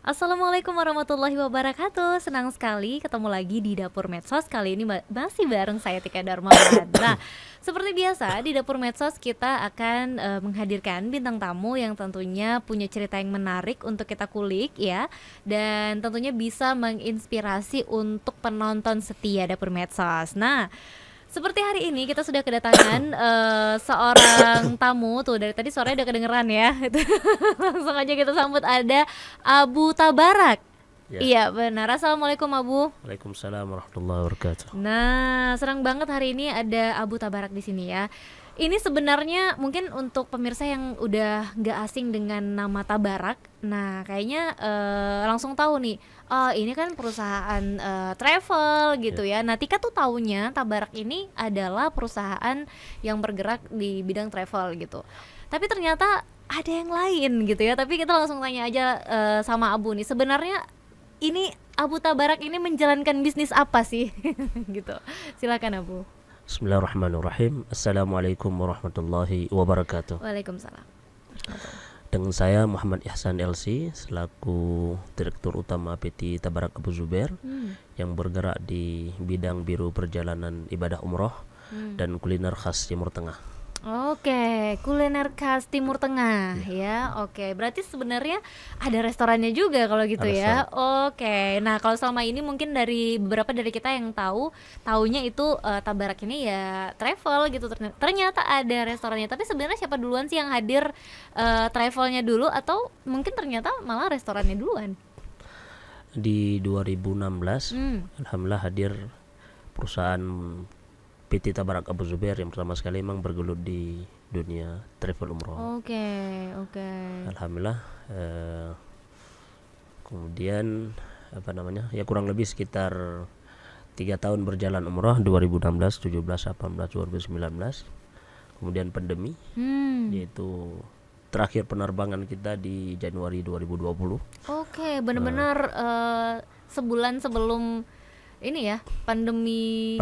Assalamualaikum warahmatullahi wabarakatuh. Senang sekali ketemu lagi di Dapur Medsos. Kali ini masih bareng saya Tika Darmawan. Nah, seperti biasa di Dapur Medsos kita akan menghadirkan bintang tamu yang tentunya punya cerita yang menarik untuk kita kulik ya. Dan tentunya bisa menginspirasi untuk penonton setia Dapur Medsos. Nah, seperti hari ini kita sudah kedatangan seorang tamu tuh, dari tadi suaranya udah kedengeran ya. Langsung aja kita sambut, ada Abu Tabarak. Ya. Iya benar. Assalamualaikum Abu. Waalaikumsalam warahmatullahi wabarakatuh. Nah, senang banget hari ini ada Abu Tabarak di sini ya. Ini sebenarnya mungkin untuk pemirsa yang udah nggak asing dengan nama Tabarak, nah kayaknya langsung tahu nih. Oh, ini kan perusahaan travel gitu ya. Nah, Tika tuh taunya Tabarak ini adalah perusahaan yang bergerak di bidang travel gitu. Tapi ternyata ada yang lain gitu ya. Tapi kita langsung tanya aja sama Abu nih. Sebenarnya ini Abu Tabarak ini menjalankan bisnis apa sih? Gitu. Silakan Abu. Bismillahirrahmanirrahim. Assalamualaikum warahmatullahi wabarakatuh. Waalaikumsalam. Dengan saya Muhammad Ihsan LC selaku Direktur Utama PT Tabarak Abu Zubair yang bergerak di bidang biro perjalanan ibadah umroh dan kuliner khas Timur Tengah. Oke, kuliner khas Timur Tengah ya. Oke, berarti sebenarnya ada restorannya juga kalau gitu ya. Oke. Nah, kalau selama ini mungkin dari beberapa dari kita yang taunya itu Tabarak ini ya travel gitu. Ternyata ada restorannya. Tapi sebenarnya siapa duluan sih yang hadir, travelnya dulu atau mungkin ternyata malah restorannya duluan? Di 2016 alhamdulillah hadir perusahaan PT Tabarak Abu Zubair yang pertama sekali memang bergelut di dunia travel umroh. Oke. Alhamdulillah kemudian ya kurang lebih sekitar 3 tahun berjalan umroh, 2016, 17, 18, 2019. Kemudian pandemi, yaitu terakhir penerbangan kita di Januari 2020. Oke, benar-benar sebulan sebelum ini ya, pandemi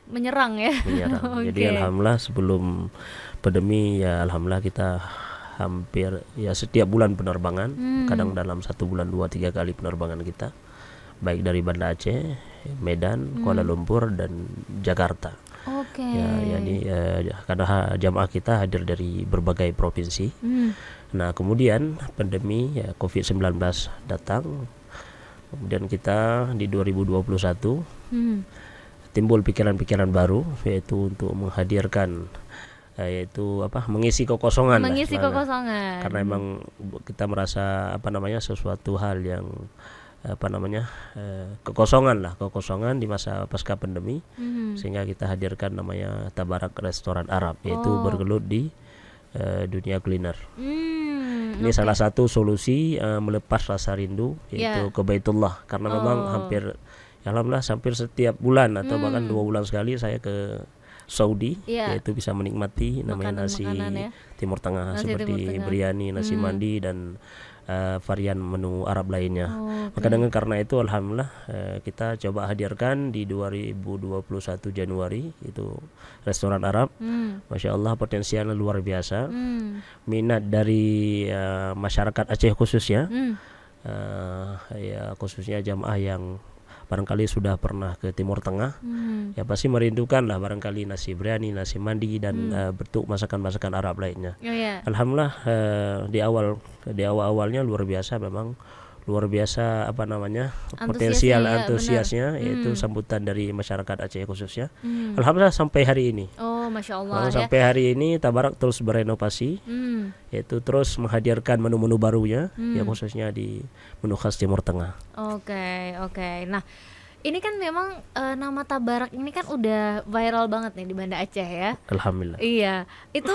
menyerang ya. Jadi alhamdulillah sebelum pandemi ya alhamdulillah kita hampir ya setiap bulan penerbangan, kadang dalam 1 bulan 2-3 kali penerbangan kita, baik dari Banda Aceh, Medan, Kuala Lumpur dan Jakarta. Oke. Karena jamaah kita hadir dari berbagai provinsi. Nah, kemudian pandemi ya COVID-19 datang. Kemudian kita di 2021 timbul pikiran-pikiran baru, yaitu untuk menghadirkan mengisi kekosongan. Karena memang kita merasa sesuatu hal yang kekosongan di masa pasca pandemi, sehingga kita hadirkan namanya Tabarak Restoran Arab, yaitu bergelut di dunia kuliner. Ini salah satu solusi melepas rasa rindu, yaitu ke Baitullah, karena memang alhamdulillah hampir setiap bulan atau bahkan 2 bulan sekali saya ke Saudi, yaitu bisa menikmati namanya nasi Timur Tengah, seperti biryani, nasi mandi dan varian menu Arab lainnya. Maka karena itu alhamdulillah kita coba hadirkan di 2021 Januari itu restoran Arab. Masya Allah potensialnya luar biasa. Minat dari masyarakat Aceh khususnya, khususnya jamaah yang barangkali sudah pernah ke Timur Tengah, ya pasti merindukan lah barangkali nasi biryani, nasi mandi dan bentuk masakan-masakan Arab lainnya. Alhamdulillah di awal-awalnya luar biasa potensial antusiasnya, yaitu sambutan dari masyarakat Aceh khususnya. Alhamdulillah sampai hari ini. Masya Allah. Sampai hari ini Tabarak terus berenovasi, yaitu terus menghadirkan menu-menu barunya, yang khususnya di menu khas Timur Tengah. Oke. Nah, ini kan memang nama Tabarak ini kan udah viral banget nih di Banda Aceh ya. Alhamdulillah. Iya, itu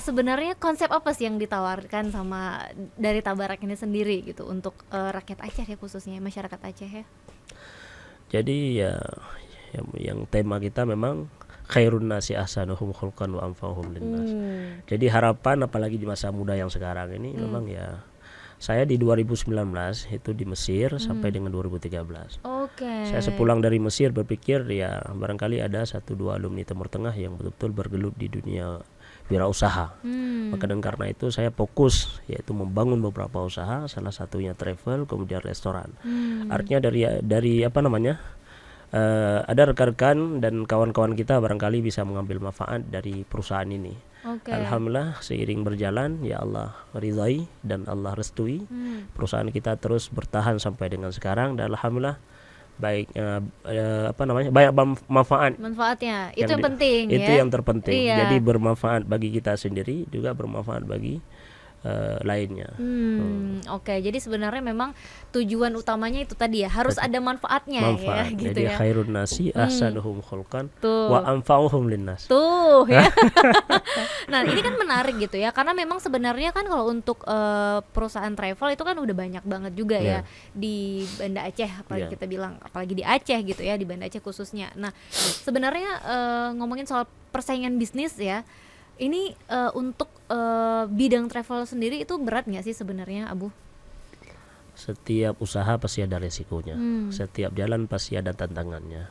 sebenarnya konsep apa sih yang ditawarkan sama dari Tabarak ini sendiri gitu untuk rakyat Aceh ya, khususnya masyarakat Aceh ya? Jadi yang tema kita memang khairun nasi ahsanuhum khulqan wa anfa'uhum linnas. Jadi harapan apalagi di masa muda yang sekarang ini memang ya, saya di 2019 itu di Mesir sampai dengan 2013. Saya sepulang dari Mesir berpikir ya barangkali ada 1-2 alumni Timur Tengah yang betul-betul bergelut di dunia wirausaha. Maka dan karena itu saya fokus yaitu membangun beberapa usaha, salah satunya travel, kemudian restoran. Artinya dari apa namanya? Ada rekan-rekan dan kawan-kawan kita barangkali bisa mengambil manfaat dari perusahaan ini. Alhamdulillah seiring berjalan ya Allah ridhai dan Allah restui, perusahaan kita terus bertahan sampai dengan sekarang dan alhamdulillah baik apa namanya banyak manfaatnya itu yang penting itu ya? yang terpenting. Jadi bermanfaat bagi kita sendiri juga bermanfaat bagi lainnya. Oke, jadi sebenarnya memang tujuan utamanya itu tadi ya harus ada manfaatnya ya gitu jadi ya. khairun nasi ahsanuhum khulqan wa anfa'uhum linnas. Tuh ya. Nah ini kan menarik gitu ya karena memang sebenarnya kan kalau untuk perusahaan travel itu kan udah banyak banget juga ya di Banda Aceh apalagi kita bilang apalagi di Aceh gitu ya, di Banda Aceh khususnya. Nah sebenarnya ngomongin soal persaingan bisnis ya, ini untuk bidang travel sendiri itu berat nggak sih sebenarnya, Abu? Setiap usaha pasti ada resikonya, setiap jalan pasti ada tantangannya.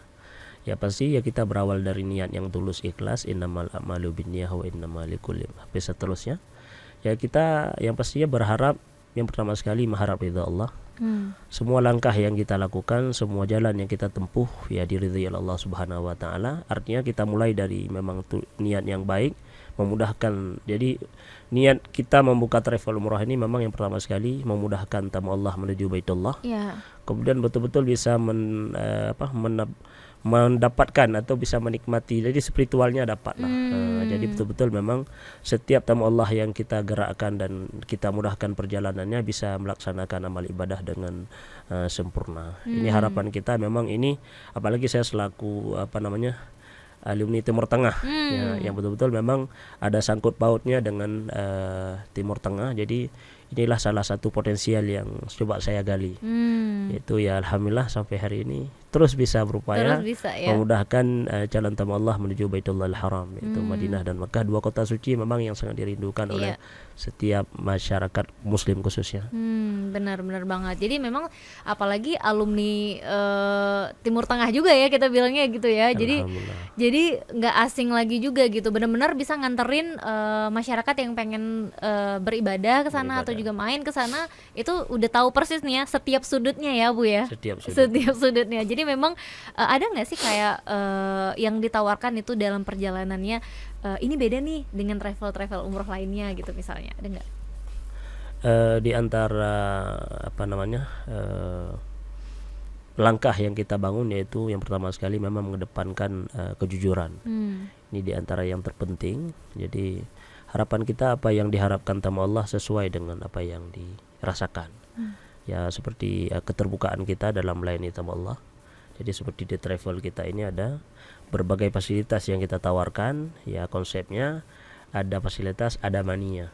Ya pasti ya kita berawal dari niat yang tulus ikhlas, innamal a'malu binniyah wa innamal likulli imrin. Seterusnya ya kita yang pastinya berharap yang pertama sekali mengharap ridha Allah. Semua langkah yang kita lakukan, semua jalan yang kita tempuh ya diridhai Allah Subhanahu wa taala. Artinya kita mulai dari memang niat yang baik, memudahkan. Jadi niat kita membuka travel umrah ini memang yang pertama sekali memudahkan tamu Allah menuju Baitullah. Kemudian betul-betul bisa mendapatkan atau bisa menikmati, jadi spiritualnya dapat lah. Jadi betul-betul memang setiap tamu Allah yang kita gerakkan dan kita mudahkan perjalanannya bisa melaksanakan amal ibadah dengan sempurna. Ini harapan kita memang ini, apalagi saya selaku alumni Timur Tengah ya, yang betul-betul memang ada sangkut pautnya dengan Timur Tengah. Jadi inilah salah satu potensial yang coba saya gali. Itu ya alhamdulillah sampai hari ini terus bisa berupaya memudahkan jalan tamu Allah menuju Baitullahil Haram, yaitu Madinah dan Mekah, dua kota suci memang yang sangat dirindukan oleh setiap masyarakat muslim khususnya. Benar-benar banget. Jadi memang apalagi alumni Timur Tengah juga ya kita bilangnya gitu ya. Jadi nggak asing lagi juga gitu. Benar-benar bisa nganterin masyarakat yang pengen beribadah ke sana atau juga main ke sana, itu udah tahu persis nih ya setiap sudutnya ya Bu ya. Setiap sudutnya. Jadi memang ada nggak sih kayak yang ditawarkan itu dalam perjalanannya ini beda nih dengan travel umroh lainnya gitu misalnya, ada nggak? Di antara langkah yang kita bangun yaitu yang pertama sekali memang mengedepankan kejujuran. Ini di antara yang terpenting. Jadi harapan kita apa yang diharapkan tamu Allah sesuai dengan apa yang dirasakan. Ya seperti keterbukaan kita dalam melayani tamu Allah. Jadi seperti di travel kita ini ada berbagai fasilitas yang kita tawarkan. Ya konsepnya ada fasilitas, ada mania.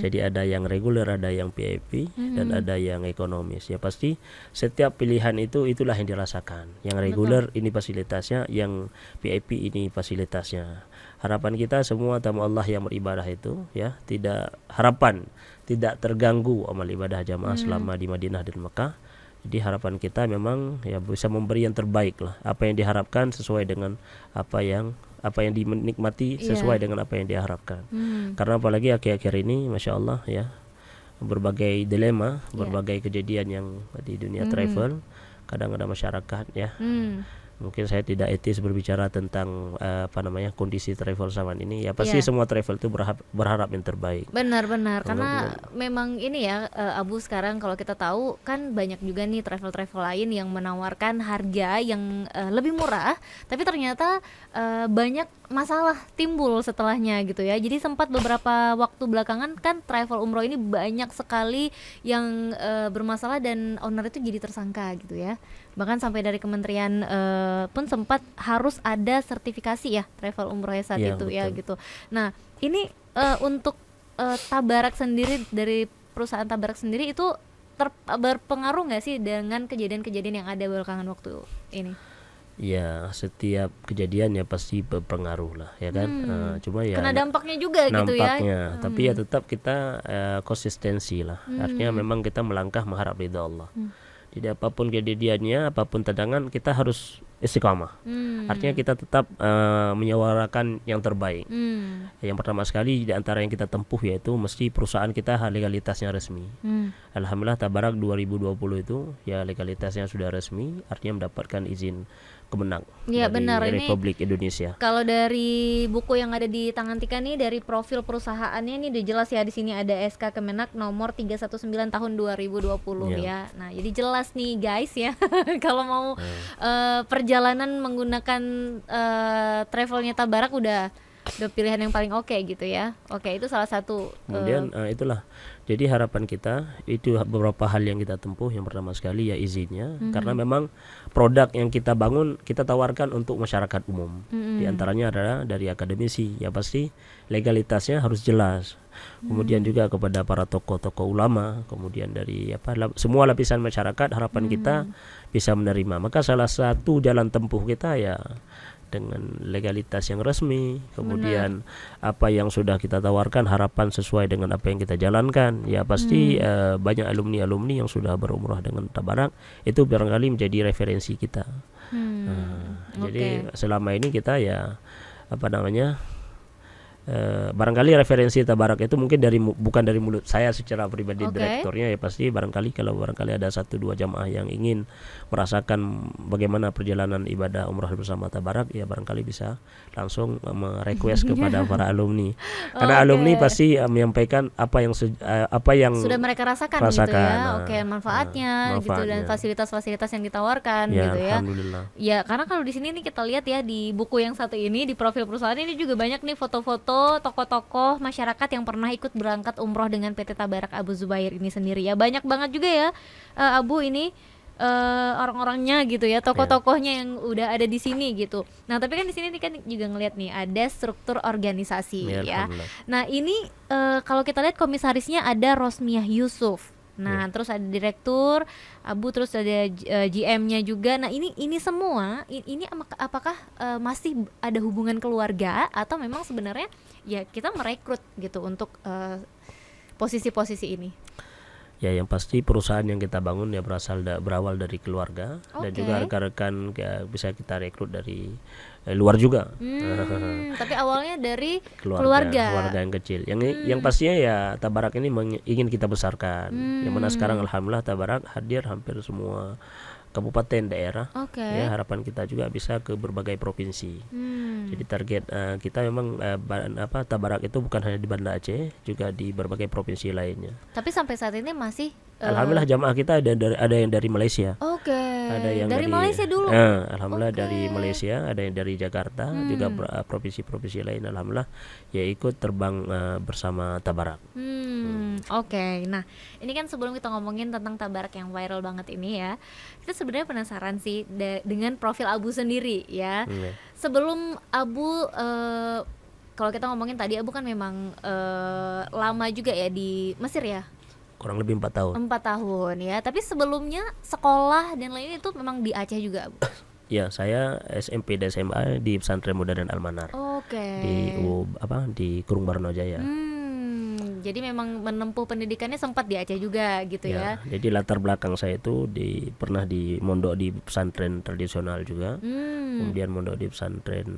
Jadi ada yang reguler, ada yang VIP, dan ada yang ekonomis. Ya pasti setiap pilihan itulah yang dirasakan. Yang reguler ini fasilitasnya, yang VIP ini fasilitasnya. Harapan kita semua tamu Allah yang beribadah itu ya tidak terganggu amal ibadah jamaah selama di Madinah dan Mekah. Jadi harapan kita memang ya bisa memberi yang terbaik lah. Apa yang diharapkan sesuai dengan apa yang dinikmati sesuai dengan apa yang diharapkan. Karena apalagi akhir-akhir ini Masya Allah ya, berbagai dilema, berbagai kejadian yang di dunia travel, kadang ada masyarakat ya. Mungkin saya tidak etis berbicara tentang kondisi travel zaman ini. Ya pasti semua travel itu berharap yang terbaik. Benar-benar karena memang ini ya Abu, sekarang kalau kita tahu kan banyak juga nih travel lain yang menawarkan harga yang lebih murah, tapi ternyata banyak masalah timbul setelahnya gitu ya. Jadi sempat beberapa waktu belakangan kan travel umroh ini banyak sekali yang bermasalah dan owner itu jadi tersangka gitu ya. Bahkan sampai dari kementerian pun sempat harus ada sertifikasi ya travel umroh saat itu betul. Ya gitu. Nah ini untuk Tabarak sendiri, dari perusahaan Tabarak sendiri itu berpengaruh nggak sih dengan kejadian-kejadian yang ada belakangan waktu ini? Ya setiap kejadian ya pasti berpengaruh lah ya kan. Cuma ya kena dampaknya juga gitu ya. Tapi ya tetap kita konsistensi lah. Artinya memang kita melangkah mengharap ridha Allah. Jadi apapun kejadiannya, apapun tendangan, kita harus istiqamah. Artinya kita tetap menyuarakan yang terbaik. Yang pertama sekali di antara yang kita tempuh yaitu mesti perusahaan kita legalitasnya resmi. Alhamdulillah Tabarak 2020 itu ya legalitasnya sudah resmi, artinya mendapatkan izin kemenang ya, dari benar. Republik Indonesia. Kalau dari buku yang ada di tangan Tika nih, dari profil perusahaannya ini udah jelas ya, di sini ada SK Kemenak nomor 319 tahun 2020 ya. Nah, jadi jelas nih guys ya. Kalau mau perjalanan menggunakan travelnya Tabarak udah pilihan yang paling oke gitu ya. Oke, itu salah satu. Kemudian itulah. Jadi harapan kita itu beberapa hal yang kita tempuh. Yang pertama sekali ya izinnya, karena memang produk yang kita bangun kita tawarkan untuk masyarakat umum. Di antaranya adalah dari akademisi, ya pasti legalitasnya harus jelas. Kemudian juga kepada para tokoh-tokoh ulama, kemudian dari semua lapisan masyarakat, harapan kita bisa menerima. Maka salah satu jalan tempuh kita ya dengan legalitas yang resmi, kemudian apa yang sudah kita tawarkan harapan sesuai dengan apa yang kita jalankan, ya pasti banyak alumni-alumni yang sudah berumrah dengan Tabarak itu barangkali menjadi referensi kita. Jadi selama ini kita ya barangkali referensi Tabarak itu mungkin bukan dari mulut saya secara pribadi direkturnya, ya pasti barangkali kalau ada 1-2 jamaah yang ingin merasakan bagaimana perjalanan ibadah umrah bersama Tabarak, ya barangkali bisa langsung merequest kepada para alumni. Karena alumni pasti menyampaikan apa yang sudah mereka rasakan gitu ya. Manfaatnya gitu, dan fasilitas-fasilitas yang ditawarkan ya, gitu ya. Alhamdulillah. Ya, karena kalau di sini nih kita lihat ya, di buku yang satu ini, di profil perusahaan ini juga banyak nih foto-foto tokoh-tokoh masyarakat yang pernah ikut berangkat umroh dengan PT Tabarak Abu Zubair ini sendiri ya. Banyak banget juga ya Abu ini orang-orangnya gitu ya, tokoh-tokohnya yang udah ada di sini gitu. Nah, tapi kan di sini kan juga ngelihat nih ada struktur organisasi ya. Nah, ini kalau kita lihat komisarisnya ada Rosmiah Yusuf. Nah, terus ada direktur Abu, terus ada GM-nya juga. Nah, ini semua ini apakah masih ada hubungan keluarga atau memang sebenarnya ya kita merekrut gitu untuk posisi-posisi ini? Ya, yang pasti perusahaan yang kita bangun ya berawal dari keluarga, dan juga rekan-rekan ya bisa kita rekrut dari luar juga. Tapi awalnya dari keluarga yang kecil. Yang pastinya ya Tabarak ini ingin kita besarkan. Yang mana sekarang alhamdulillah Tabarak hadir hampir semua kabupaten daerah. Ya, harapan kita juga bisa ke berbagai provinsi. Jadi target kita memang Tabarak itu bukan hanya di Banda Aceh, juga di berbagai provinsi lainnya. Tapi sampai saat ini masih alhamdulillah jamaah kita ada yang dari Malaysia. Ada yang dari Malaysia dulu. Alhamdulillah dari Malaysia, ada yang dari Jakarta, juga provinsi-provinsi lain alhamdulillah ya ikut terbang bersama Tabarak. Nah, ini kan sebelum kita ngomongin tentang Tabarak yang viral banget ini ya, kita sebenarnya penasaran sih dengan profil Abu sendiri ya. Sebelum Abu kalau kita ngomongin tadi, Abu kan memang lama juga ya di Mesir ya. Kurang lebih 4 tahun. 4 tahun ya. Tapi sebelumnya sekolah dan lain itu memang di Aceh juga, Abu? Ya, saya SMP dan SMA di Pesantren Modern Al-Manar. Di Kurung Barno Jaya. Jadi memang menempuh pendidikannya sempat di Aceh juga gitu ya. Jadi latar belakang saya itu pernah di mondok di pesantren tradisional juga. Kemudian mondok di pesantren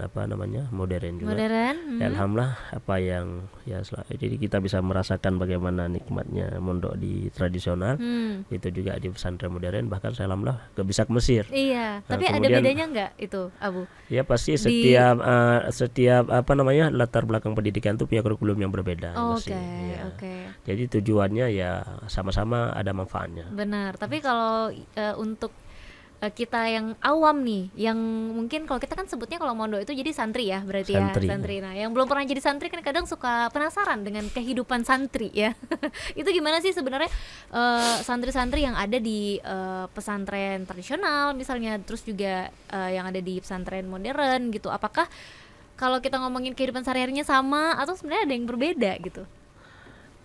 modern juga. Ya, alhamdulillah jadi kita bisa merasakan bagaimana nikmatnya mondok di tradisional. Itu juga di pesantren modern, bahkan saya alhamdulillah bisa ke Mesir. Iya, tapi ada bedanya enggak itu, Abu? Ya pasti setiap latar belakang pendidikan itu punya kurikulum yang berbeda. Jadi tujuannya ya sama-sama ada manfaatnya. Benar. Tapi kalau untuk kita yang awam nih, yang mungkin kalau kita kan sebutnya kalau mondok itu jadi santri ya, berarti santri. Nah, yang belum pernah jadi santri kan kadang suka penasaran dengan kehidupan santri ya. Itu gimana sih sebenarnya santri-santri yang ada di pesantren tradisional misalnya, terus juga yang ada di pesantren modern gitu. Apakah kalau kita ngomongin kehidupan sehari-harinya sama atau sebenarnya ada yang berbeda gitu?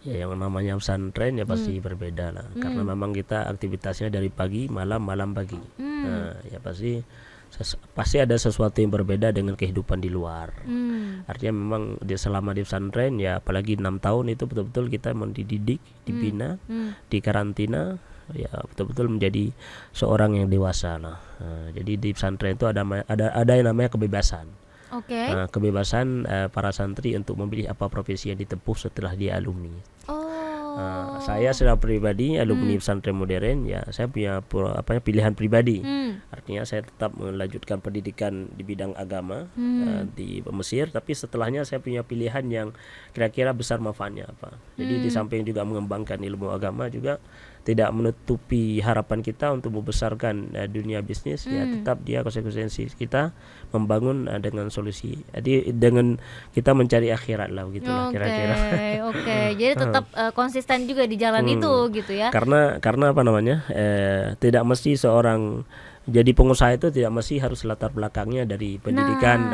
Ya, yang namanya pesantren ya pasti berbeda lah, karena memang kita aktivitasnya dari pagi malam pagi. Nah, ya pasti ada sesuatu yang berbeda dengan kehidupan di luar. Artinya memang selama di pesantren ya, apalagi 6 tahun itu betul-betul kita dididik, dibina, dikarantina, ya betul-betul menjadi seorang yang dewasa. Jadi di pesantren itu ada yang namanya kebebasan. Kebebasan para santri untuk memilih apa profesi yang ditempuh setelah dia alumni. Saya secara pribadi alumni pesantren modern, ya saya punya pilihan pribadi. Artinya saya tetap melanjutkan pendidikan di bidang agama di Mesir, tapi setelahnya saya punya pilihan yang kira-kira besar manfaatnya apa. Jadi di samping juga mengembangkan ilmu agama, juga tidak menutupi harapan kita untuk membesarkan dunia bisnis. Ya tetap dia konsekuensi kita membangun dengan solusi. Jadi dengan kita mencari akhirat lah begitulah kira-kira. Jadi tetap konsisten juga di jalan itu gitu ya. Karena apa namanya? Tidak mesti seorang jadi pengusaha itu tidak mesti harus latar belakangnya dari pendidikan.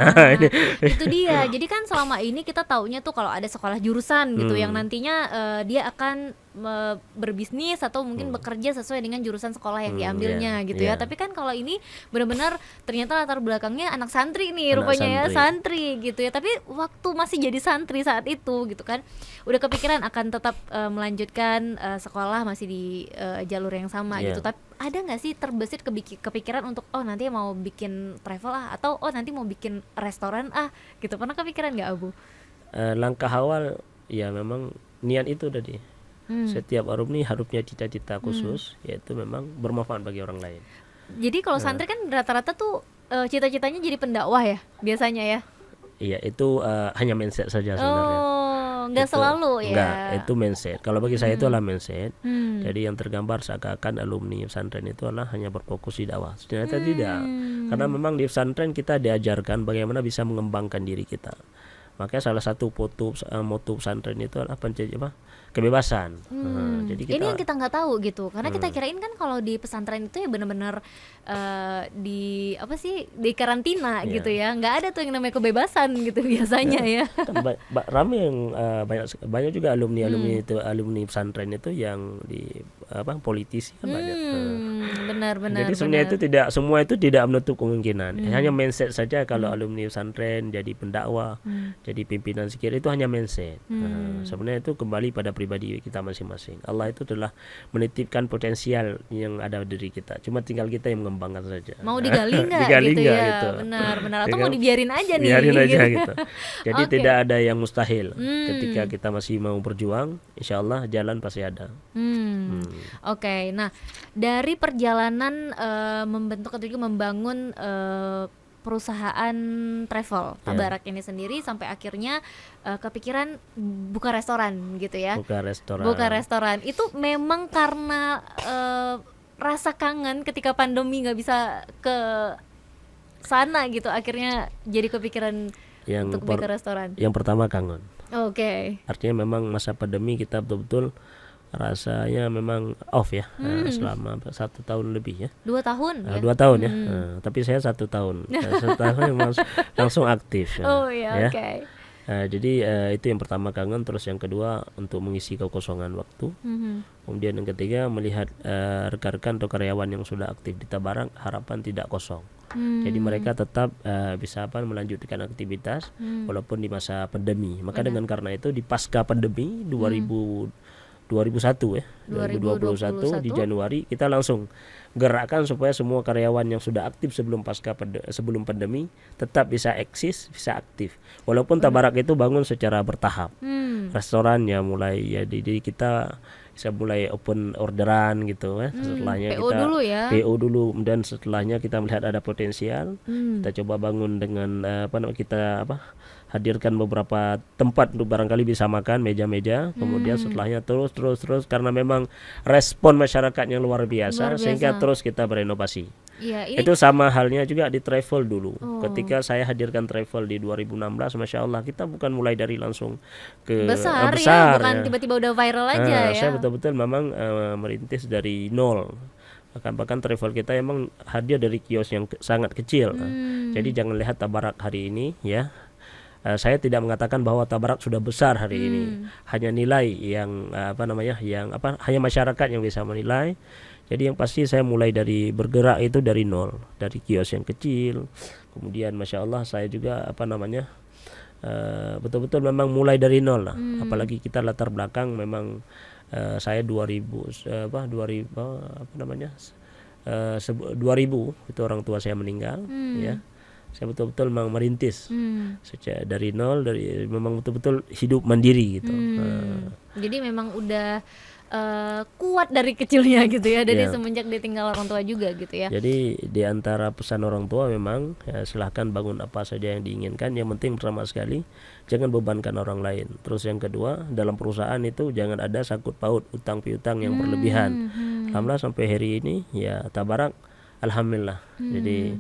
Itu dia. Jadi kan selama ini kita taunya tuh kalau ada sekolah jurusan gitu yang nantinya dia akan berbisnis atau mungkin bekerja sesuai dengan jurusan sekolah yang diambilnya gitu ya. Tapi kan kalau ini benar-benar ternyata latar belakangnya anak santri nih, rupanya santri gitu ya. Tapi waktu masih jadi santri saat itu gitu kan, udah kepikiran akan tetap melanjutkan sekolah masih di jalur yang sama gitu. Tapi ada nggak sih terbesit kepikiran untuk nanti mau bikin travel atau nanti mau bikin restoran gitu, pernah kepikiran nggak Abu? Langkah awal ya memang niat itu tadi. Setiap alumni harusnya cita-cita khusus, yaitu memang bermanfaat bagi orang lain. Jadi kalau santri kan rata-rata tuh cita-citanya jadi pendakwah ya biasanya ya? Iya, itu hanya mindset saja sebenarnya. Nggak selalu ya? Enggak, itu mindset. Kalau bagi saya itu adalah mindset. Jadi yang tergambar seakan-akan alumni pesantren itu adalah hanya berfokus di dakwah. Ternyata tidak. Karena memang di pesantren kita diajarkan bagaimana bisa mengembangkan diri kita. Makanya salah satu moto pesantren itu adalah kebebasan. Jadi ini yang kita nggak tahu gitu, karena kita kirain kan kalau di pesantren itu ya benar-benar di karantina gitu ya, nggak ada tuh yang namanya kebebasan gitu biasanya ya. Kan ramai yang banyak juga alumni itu alumni pesantren itu yang di politisi kan banyak. Benar-benar. Jadi sebenarnya itu semua itu tidak menutup kemungkinan. Hanya mindset saja kalau alumni pesantren jadi pendakwah, jadi pimpinan zikir, itu hanya mindset. Sebenarnya itu kembali pada pribadi kita masing-masing. Allah itu telah menitipkan potensial yang ada di diri kita. Cuma tinggal kita yang mengembangkan saja. Mau digali nggak gitu ya? Gitu. Benar. Atau mau dibiarin aja nih? Biarin aja gitu. Jadi tidak ada yang mustahil. Ketika kita masih mau berjuang, insya Allah jalan pasti ada. Nah dari perjalanan membentuk atau juga membangun perusahaan travel Tabarak ini sendiri sampai akhirnya kepikiran buka restoran gitu ya. Buka restoran itu memang karena rasa kangen ketika pandemi nggak bisa ke sana gitu, akhirnya jadi kepikiran untuk buka restoran. Yang pertama kangen. Artinya memang masa pandemi kita betul-betul rasanya memang off ya, selama 1 tahun lebih ya. 2 tahun ya? 2 tahun ya. Tapi saya 1 tahun. 1 tahun langsung aktif. Jadi itu yang pertama kangen. Terus yang kedua untuk mengisi kekosongan waktu. Kemudian yang ketiga melihat rekan-rekan atau karyawan yang sudah aktif di Tabarak, harapan tidak kosong. Jadi mereka tetap bisa melanjutkan aktivitas walaupun di masa pandemi. Maka dengan karena itu di pasca pandemi 2021 2021 di Januari kita langsung gerakkan supaya semua karyawan yang sudah aktif sebelum pandemi tetap bisa eksis, bisa aktif. Walaupun Tabarak itu bangun secara bertahap. Restoran ya mulai jadi kita bisa mulai open orderan gitu ya. Setelahnya PO dulu ya. PO dulu, dan setelahnya kita melihat ada potensial, kita coba bangun dengan kita hadirkan beberapa tempat untuk barangkali bisa makan, meja-meja. Kemudian setelahnya terus karena memang respon masyarakatnya luar biasa. Sehingga terus kita berinovasi. Itu sama halnya juga di travel dulu. Ketika saya hadirkan travel di 2016, Masya Allah kita bukan mulai dari langsung ke besar ya, bukan tiba-tiba udah viral aja ya. Saya betul-betul memang merintis dari nol. Bahkan travel kita emang hadir dari kios yang sangat kecil. Jadi jangan lihat Tabarak hari ini ya. Saya tidak mengatakan bahwa Tabarak sudah besar hari ini. Hanya nilai yang hanya masyarakat yang bisa menilai. Jadi yang pasti saya mulai dari bergerak itu dari nol, dari kios yang kecil. Kemudian Masya Allah saya juga betul-betul memang mulai dari nol lah. Apalagi kita latar belakang memang saya 2000 apa namanya 2000 itu orang tua saya meninggal, ya. Saya betul-betul memang merintis dari nol, memang betul-betul hidup mandiri gitu. Jadi memang udah kuat dari kecilnya gitu ya, dari semenjak ditinggal orang tua juga gitu ya. Jadi di antara pesan orang tua memang ya, silahkan bangun apa saja yang diinginkan, yang penting pertama sekali jangan bebankan orang lain. Terus yang kedua, dalam perusahaan itu jangan ada sangkut paut utang piutang yang berlebihan. Alhamdulillah sampai hari ini ya tabarak, alhamdulillah. Jadi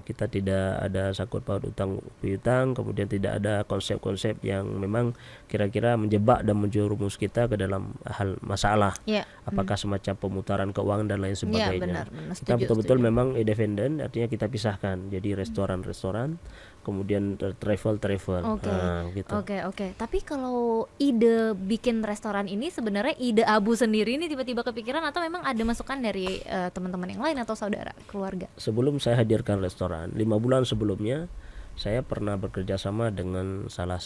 kita tidak ada sangkut paut utang piutang, kemudian tidak ada konsep-konsep yang memang kira-kira menjebak dan menjerumus kita ke dalam hal masalah, apakah semacam pemutaran keuangan dan lain sebagainya. Benar, Kita betul-betul memang independen, artinya kita pisahkan. Jadi restoran-restoran, kemudian travel gitu. Oke. Tapi kalau ide bikin restoran ini sebenarnya ide Abu sendiri ini tiba-tiba kepikiran atau memang ada masukan dari teman-teman yang lain atau saudara, keluarga? Sebelum saya hadirkan restoran, 5 bulan sebelumnya saya pernah bekerja sama dengan salah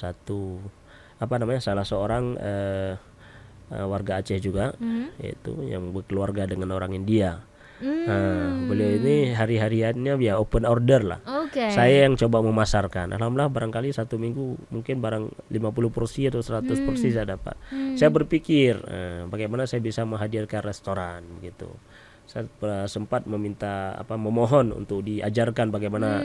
seorang warga Aceh juga, yaitu yang berkeluarga dengan orang India. Beliau ini hari-hariannya ya open order lah. Saya yang coba memasarkan. Alhamdulillah barangkali satu minggu mungkin barang 50 porsi atau 100 porsi saya dapat. Saya berpikir bagaimana saya bisa menghadirkan restoran gitu. Saya sempat memohon untuk diajarkan bagaimana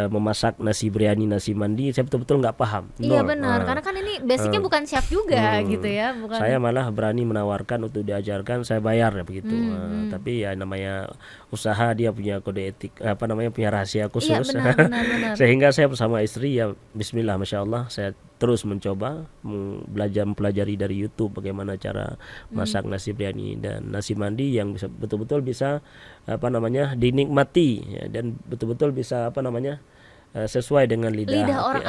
memasak nasi biryani, nasi mandi. Saya betul-betul nggak paham. Iya benar, karena kan ini basicnya bukan chef juga gitu ya. Saya malah berani menawarkan untuk diajarkan, saya bayar ya begitu. Tapi ya namanya usaha, dia punya kode etik, punya rahasia khusus. Iya, benar. Sehingga saya bersama istri ya Bismillah, Masya Allah, saya terus mencoba mempelajari dari YouTube bagaimana cara masak nasi biryani dan nasi mandi yang betul-betul bisa dinikmati ya, dan betul-betul bisa sesuai dengan lidah orang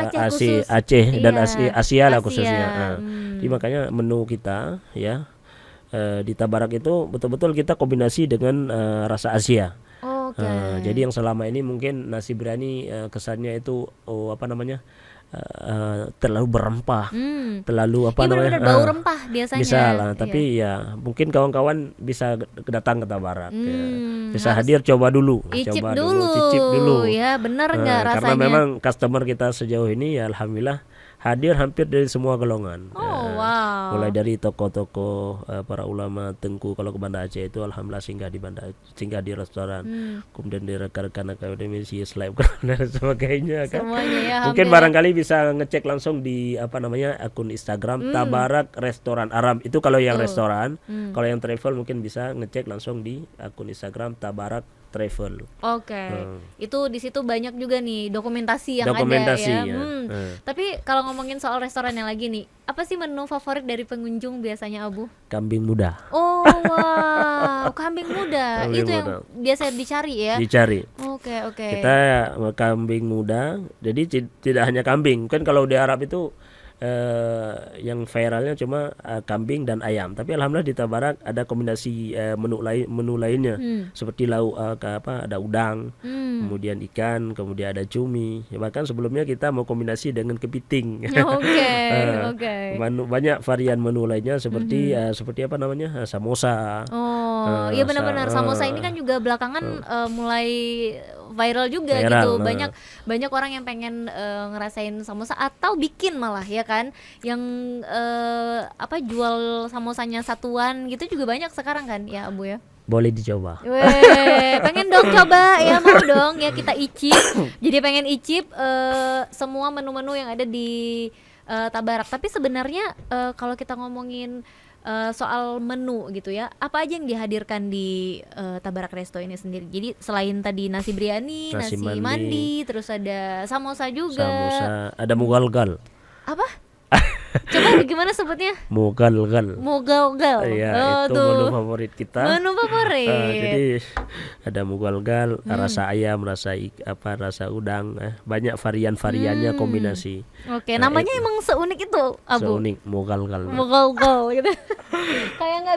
Aceh dan Asia lah khususnya. Jadi makanya menu kita ya di Tabarak itu betul-betul kita kombinasi dengan rasa Asia. Jadi yang selama ini mungkin nasi biryani kesannya itu terlalu berempah, terlalu bau rempah biasanya. Bisa lah, tapi ya mungkin kawan-kawan bisa datang ke Tabarak, bisa hadir coba dulu, cicip cicip dulu. Ya benar nggak rasanya? Karena memang customer kita sejauh ini ya alhamdulillah hadir hampir dari semua golongan. Wow. Mulai dari tokoh-tokoh para ulama Tengku, kalau ke Banda Aceh itu alhamdulillah singgah di restoran, kemudian di rekan-rekan akademisi Islam dan sebagainya kan. Semuanya ya. Mungkin barangkali bisa ngecek langsung di akun Instagram Tabarak Restoran Arab. Itu kalau yang restoran. Kalau yang travel mungkin bisa ngecek langsung di akun Instagram Tabarak Travel. Itu di situ banyak juga nih dokumentasi yang ada ya. Tapi kalau ngomongin soal restorannya lagi nih, apa sih menu favorit dari pengunjung biasanya, Abu? Kambing muda. Oh wow, kambing muda. Itu yang biasa dicari ya? Dicari. Oke. Kita kambing muda. Jadi tidak hanya kambing. Kan kalau di Arab itu yang viralnya cuma kambing dan ayam, tapi alhamdulillah di Tabarak ada kombinasi menu lainnya, seperti lauk ada udang, kemudian ikan, kemudian ada cumi, bahkan sebelumnya kita mau kombinasi dengan kepiting. Banyak varian menu lainnya seperti samosa. Iya benar-benar samosa ini kan juga belakangan mulai viral juga gitu. Banyak orang yang pengen ngerasain samosa atau bikin malah ya kan, yang jual samosanya satuan gitu juga banyak sekarang kan ya, Abu ya. Boleh dicoba. Pengen dong coba ya, mau dong ya kita icip. Jadi pengen icip semua menu-menu yang ada di Tabarak. Tapi sebenarnya kalau kita ngomongin soal menu gitu ya, apa aja yang dihadirkan di Tabarak Resto ini sendiri? Jadi selain tadi nasi biryani, nasi mandi, terus ada samosa juga. Ada mugalgal. Apa? Coba gimana sebutnya? Mugalgal. Iya, itu menu favorit kita. Jadi ada mugalgal, rasa ayam, rasa udang, banyak variannya kombinasi. Namanya emang seunik itu, Abu. Seunik mugalgal gitu. Kayak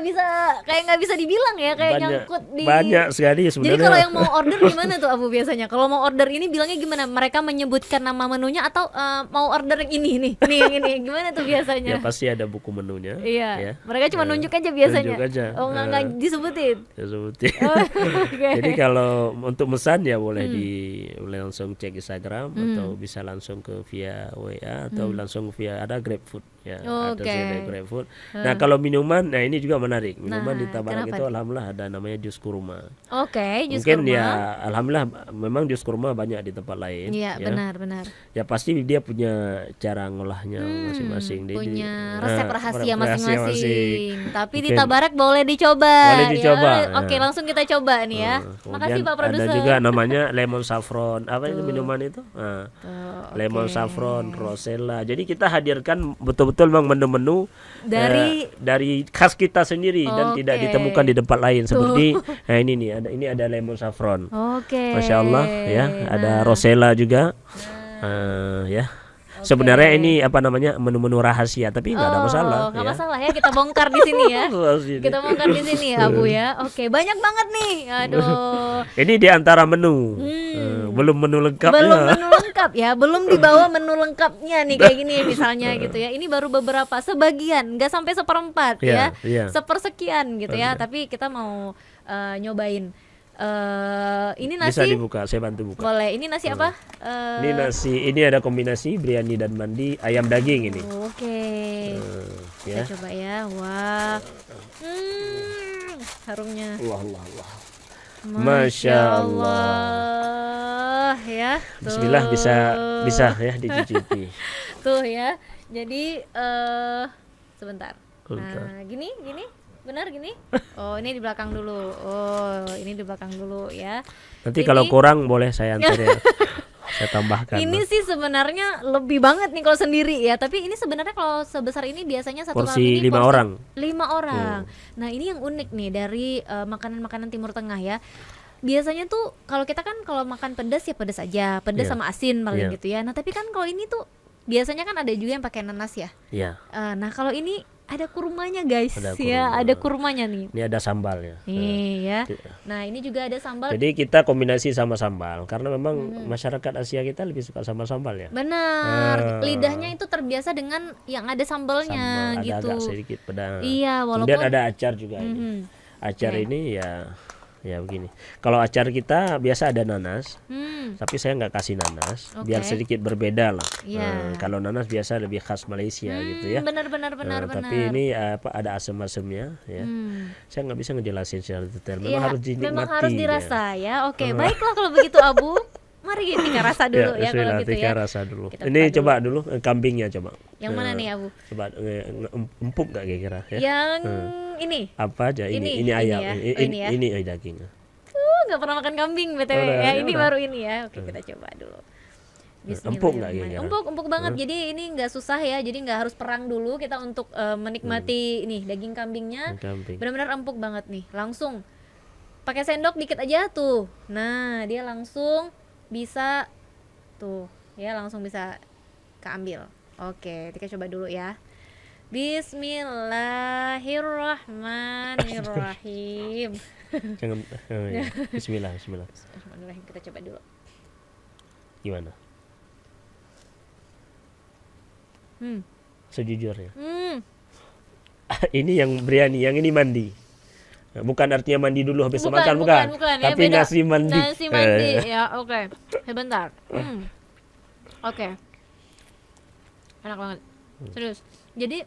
nggak bisa dibilang ya, kayak nyangkut di. Banyak sekali sebenarnya. Jadi kalau yang mau order gimana tuh, Abu, biasanya? Kalau mau order ini bilangnya gimana? Mereka menyebutkan nama menunya atau mau order yang ini nih yang ini, gimana tuh biasanya? Ya pasti ada buku menunya. Iya. Ya. Mereka cuma nunjuk aja biasanya. Nunjuk aja. Oh, nggak disebutin. Sebutin. Oh, oke. Jadi kalau untuk pesan ya boleh boleh langsung cek Instagram atau bisa langsung ke via WA atau langsung via ada GrabFood ya, ada Oke. CB GrabFood. Nah, kalau minuman, nah ini juga menarik. Minuman Nah, di Tabarak kenapa itu nih? alhamdulillah ada namanya jus kurma. Oke, jus Mungkin kurma. ya alhamdulillah memang jus kurma banyak di tempat lain. Iya, ya. benar. Ya pasti dia punya cara ngolahnya masing-masing. Dia Punya di- resep nah, rahasia masing-masing. masing-masing. Tapi di Mungkin- Tabarak boleh dicoba. Boleh dicoba, Ya. Oke, ya. langsung kita coba nih ya. Makasih Kemudian Pak Produser. ada juga namanya lemon saffron. Apa itu minuman itu? Nah, Tuh, lemon oke. saffron, rosella. Jadi kita hadirkan betul-betul memang menu-menu dari khas kita sendiri dan tidak Oke. ditemukan di tempat lain. Seperti nah ini nih, ada lemon saffron. Oke. Masya Allah ya, ada Nah. rosella juga. Ya. Sebenarnya ini apa namanya menu-menu rahasia, tapi nggak ada masalah. Nggak ya. masalah ya, kita bongkar di sini ya. Rahasia. Kita bongkar di sini ya, Bu ya. Oke, banyak banget nih. Aduh. Ini di antara menu, belum menu lengkapnya. Belum menu lengkap ya, belum dibawa menu lengkapnya nih kayak gini misalnya gitu ya. Ini baru beberapa, sebagian, nggak sampai seperempat ya, Iya. sepersekian gitu ya. Tapi kita mau nyobain. Ini Bisa nasi, dibuka, saya bantu buka. boleh. Ini nasi apa? Ini nasi, ini ada kombinasi biryani dan mandi ayam daging ini. Oke, Ya. kita coba ya. Wah, harumnya. Allah. Masya Allah ya. Tuh. Bismillah bisa ya dicicipi. Tuh ya. Jadi sebentar. Sebentar. Nah, gini, benar gini. Oh, ini di belakang dulu. Oh, ini di belakang dulu ya. Nanti Ini- kalau kurang boleh saya antar ya. Saya tambahkan. Ini sih sebenarnya lebih banget nih kalau sendiri ya. Tapi ini sebenarnya kalau sebesar ini biasanya satu Porsi kali ini 5 orang. 5 orang. Nah, ini yang unik nih dari makanan-makanan Timur Tengah ya. Biasanya tuh kalau kita kan kalau makan pedas ya pedas aja, pedas Iya. sama asin paling Iya. gitu ya. Nah, tapi kan kalau ini tuh biasanya kan ada juga yang pakai nanas ya. Ya, Nah, kalau ini ada kurmanya guys Ada ya, kurma. ada kurmanya nih. ini ada sambalnya. Nih ya. Nah, ini juga ada sambal. Jadi kita kombinasi sama sambal karena memang masyarakat Asia kita lebih suka sama sambal ya. Benar, lidahnya itu terbiasa dengan yang ada sambalnya Sambal ada gitu. agak sedikit pedas. Iya, Kemudian walaupun ada acar juga ini. Acar Oke. ini ya begini. Kalau acar kita biasa ada nanas, tapi saya nggak kasih nanas, biar Oke. sedikit berbeda lah. Iya. Kalau nanas biasa lebih khas Malaysia gitu ya. benar. Tapi ini ada asam-asamnya ya. Saya nggak bisa ngejelasin secara detail. Memang Iya, harus dinikmati. memang harus ya. dirasa ya. Oke, baiklah kalau begitu Abu. Mari kita rasa dulu ya, kalau bismillah, gitu Tika ya. rasa dulu. Kita Ini buka coba dulu kambingnya coba. Yang mana nih Abu? Coba empuk nggak kira-kira ya? Yang ini. Apa aja Ini ayam, ya. Oh, ini ya. ini dagingnya. Nggak pernah makan kambing BTW Udah, ya. ya Ini udah. baru ini ya. Oke, kita coba dulu. Empuk nggak Bismillahirrahmanirrahim. kira-kira? Empuk banget. Jadi ini nggak susah ya. Jadi nggak harus perang dulu kita untuk menikmati ini daging kambingnya. Kambing. Benar-benar empuk banget nih. Langsung pakai sendok dikit aja tuh. Nah, dia langsung bisa tuh ya, langsung bisa keambil. Oke, kita coba dulu ya. Bismillahirrahmanirrahim. Jangan ya. Bismillah. Bismillahirrahmanirrahim. Kita coba dulu. Gimana? Hmm. Sejujurnya. Hmm. Ini yang biryani, yang ini mandi. Bukan artinya mandi dulu habis makan, bukan, bukan. ya, Tapi beda. nasi mandi. Nasi mandi ya, oke. Sebentar. Oke. Enak banget. Serius. Jadi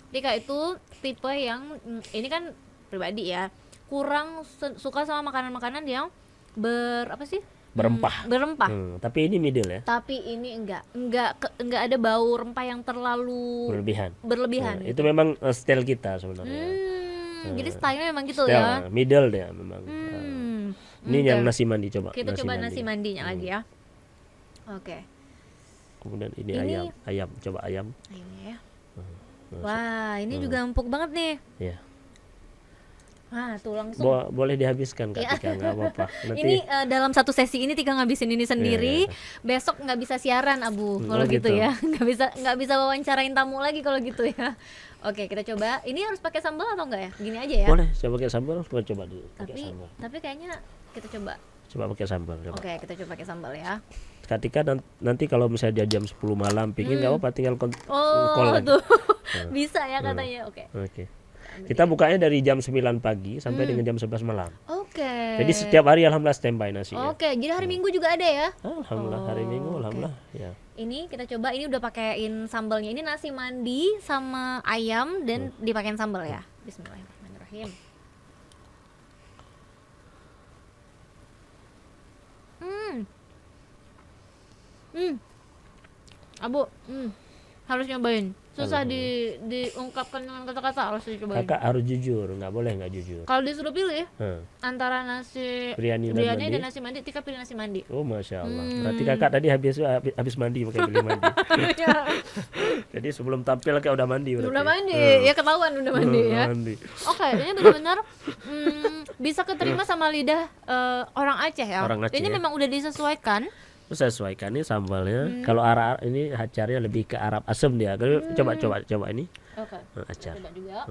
Tika itu tipe yang ini kan pribadi ya, kurang suka sama makanan-makanan yang Berempah. berempah. Tapi ini middle ya. Tapi ini enggak ada bau rempah yang terlalu Nah, berlebihan. itu memang style kita sebenarnya. Jadi stylenya memang gitu Style, ya. middle dia memang. Ini yang oke. nasi mandi coba. Kita coba nasi mandinya lagi ya. Oke. Kemudian ini Ini- ayam. Coba ayam. Ini ya. Wah, ini juga empuk banget nih. Ya. Wah, tuh langsung. Boleh dihabiskan Kak Ya. Tika, nggak apa-apa. Nanti Ini dalam satu sesi ini Tika ngabisin ini sendiri. Iya. Besok nggak bisa siaran Abu kalau Oh, gitu gitu. ya. Nggak bisa wawancarain tamu lagi kalau gitu ya. Oke, kita coba. Ini harus pakai sambal atau enggak ya? Gini aja ya. boleh coba pakai sambal, coba dulu pakai Tapi sambal. tapi kayaknya kita coba. Coba pakai sambal coba. Oke, kita coba pakai sambal ya. ketika nanti kalau misalnya dia jam 10 malam pingin nggak apa-apa, tinggal call lagi. tuh. Bisa ya katanya. Oke. Oke. Kita bukanya dari jam 9 pagi sampai dengan jam 11 malam. Oke. Jadi setiap hari alhamdulillah standby nasinya. Oke, jadi hari Minggu juga ada ya? Alhamdulillah hari Minggu alhamdulillah ya. Ini kita coba, ini udah pakein sambalnya. Ini nasi mandi sama ayam dan dipakein sambal ya. Bismillahirrahmanirrahim. Abu, harus nyobain. Susah diungkapkan dengan kata-kata, harus dicobain. Kakak harus jujur, nggak boleh nggak jujur. Kalau disuruh pilih antara nasi Biryani dan nasi mandi, Tika pilih nasi mandi. Oh masya Allah. Berarti kakak tadi habis mandi pakai pilih mandi. Jadi sebelum tampil kakak udah mandi. Udah mandi, ya ketahuan udah mandi ya. Oke, ini benar-benar bisa keterima sama lidah orang Aceh ya. Orang Aceh, ini ya. memang udah disesuaikan. Sesuaikan ini sambalnya. Kalau arah ini acarnya lebih ke Arab asem dia. Coba ini. Oke. Acar. Coba juga.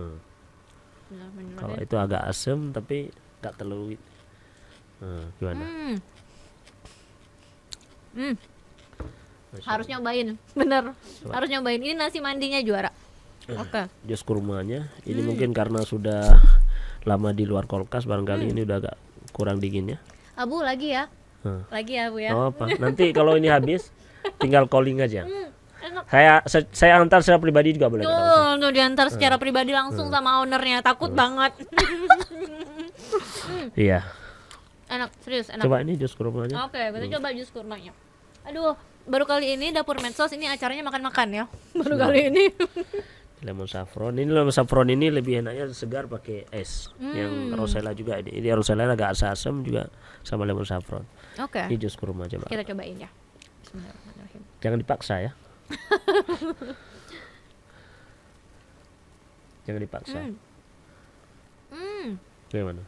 Kalau itu agak asem tapi nggak terlalu. Gimana? Harus nyobain, bener. Harus nyobain. Ini nasi mandinya juara. Oke. Jus kurmanya ini mungkin karena sudah lama di luar kulkas barangkali ini udah agak kurang dingin ya. Abu lagi ya. Lagi ya Bu ya. Oh apa? Nanti kalau ini habis tinggal calling aja. Enak. Saya antar secara pribadi juga boleh. Tuh diantar secara pribadi langsung sama ownernya. Takut banget. Iya. Enak, serius enak. Coba ini jus kurmanya. Oke, kita coba jus kurmanya. Aduh, baru kali ini Dapur Medsos ini acaranya makan-makan ya. Baru kali ini. Lemon saffron ini lebih enaknya segar pakai es. Yang rosella juga ini rosella agak asam juga sama lemon saffron. Oke. Ini jus kurma coba. Kita cobain ya. Bismillahirrahmanirrahim. Jangan dipaksa ya. Jangan dipaksa. Gimana?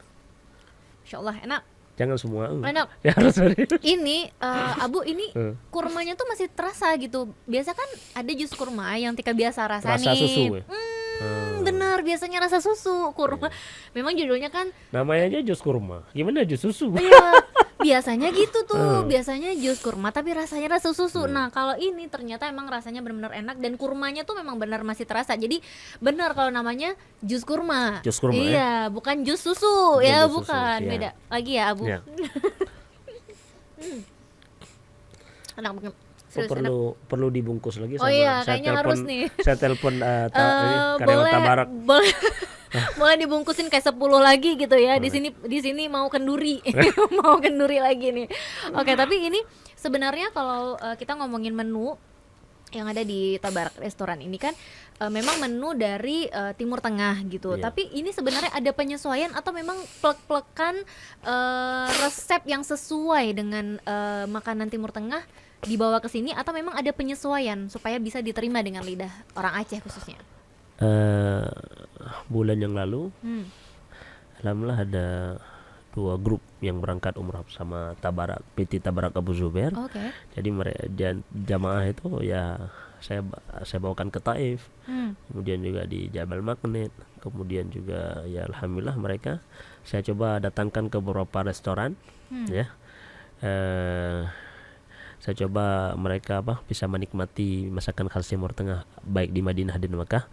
Insyaallah enak. Jangan semua. Enak. Ya harus Ini Abu ini kurmanya tuh masih terasa gitu. Biasa kan ada jus kurma yang Tika biasa rasa rasa nih. susu ya? Benar, biasanya rasa susu kurma. Memang judulnya kan namanya aja jus kurma. Gimana jus susu? iya, biasanya gitu tuh. Biasanya jus kurma tapi rasanya rasa susu. Nah, kalau ini ternyata emang rasanya benar-benar enak dan kurmanya tuh memang benar masih terasa. Jadi benar kalau namanya jus kurma. Jus kurma iya, bukan jus susu. Bukan Ya, jus susu, bukan. iya. Beda. Lagi ya, Abu. Ya. Enak banget. Oh, perlu dibungkus lagi Oh sama iya, kayaknya harus nih. Saya telepon karyawan Tabarak. Boleh boleh dibungkusin kayak 10 lagi gitu ya. Di sini mau kenduri. Mau kenduri lagi nih. Oke, tapi ini sebenarnya kalau kita ngomongin menu yang ada di Tabarak restoran ini kan memang menu dari Timur Tengah gitu. Iya. Tapi ini sebenarnya ada penyesuaian atau memang plek-plekan resep yang sesuai dengan makanan Timur Tengah dibawa ke sini atau memang ada penyesuaian supaya bisa diterima dengan lidah orang Aceh khususnya? Bulan yang lalu alhamdulillah ada 2 grup yang berangkat umrah sama Tabarak, PT Tabarak Abu Zubair. Oke. Jadi mereka jamaah itu ya saya bawakan ke Taif, kemudian juga di Jabal Magnet, kemudian juga ya alhamdulillah mereka saya coba datangkan ke beberapa restoran ya. Saya coba mereka bisa menikmati masakan khas Timur Tengah baik di Madinah dan Mekah.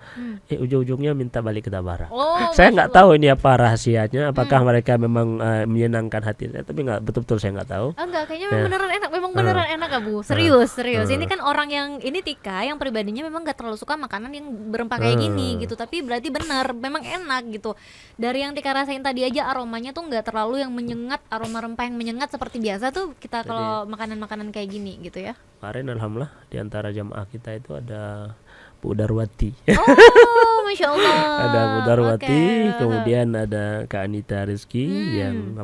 Ujung-ujungnya minta balik ke Tabarak. Saya nggak tahu ini apa rahasianya, apakah mereka memang menyenangkan hati saya, tapi nggak betul-betul saya nggak tahu. Enggak, kayaknya memang beneran enak, memang beneran enak Abu. Serius. Ini kan orang yang ini Tika yang pribadinya memang nggak terlalu suka makanan yang berempah kayak gini gitu, tapi berarti benar, memang enak gitu. Dari yang Tika rasain tadi aja aromanya tuh nggak terlalu yang menyengat, aroma rempah yang menyengat seperti biasa tuh kita kalau makanan-makanan kayak gini gitu ya. Kemarin alhamdulillah di antara jamaah kita itu ada Bu Darwati. Oh, Masya Allah. Ada Bu Darwati, Okay. kemudian ada Kak Anita Rizky yang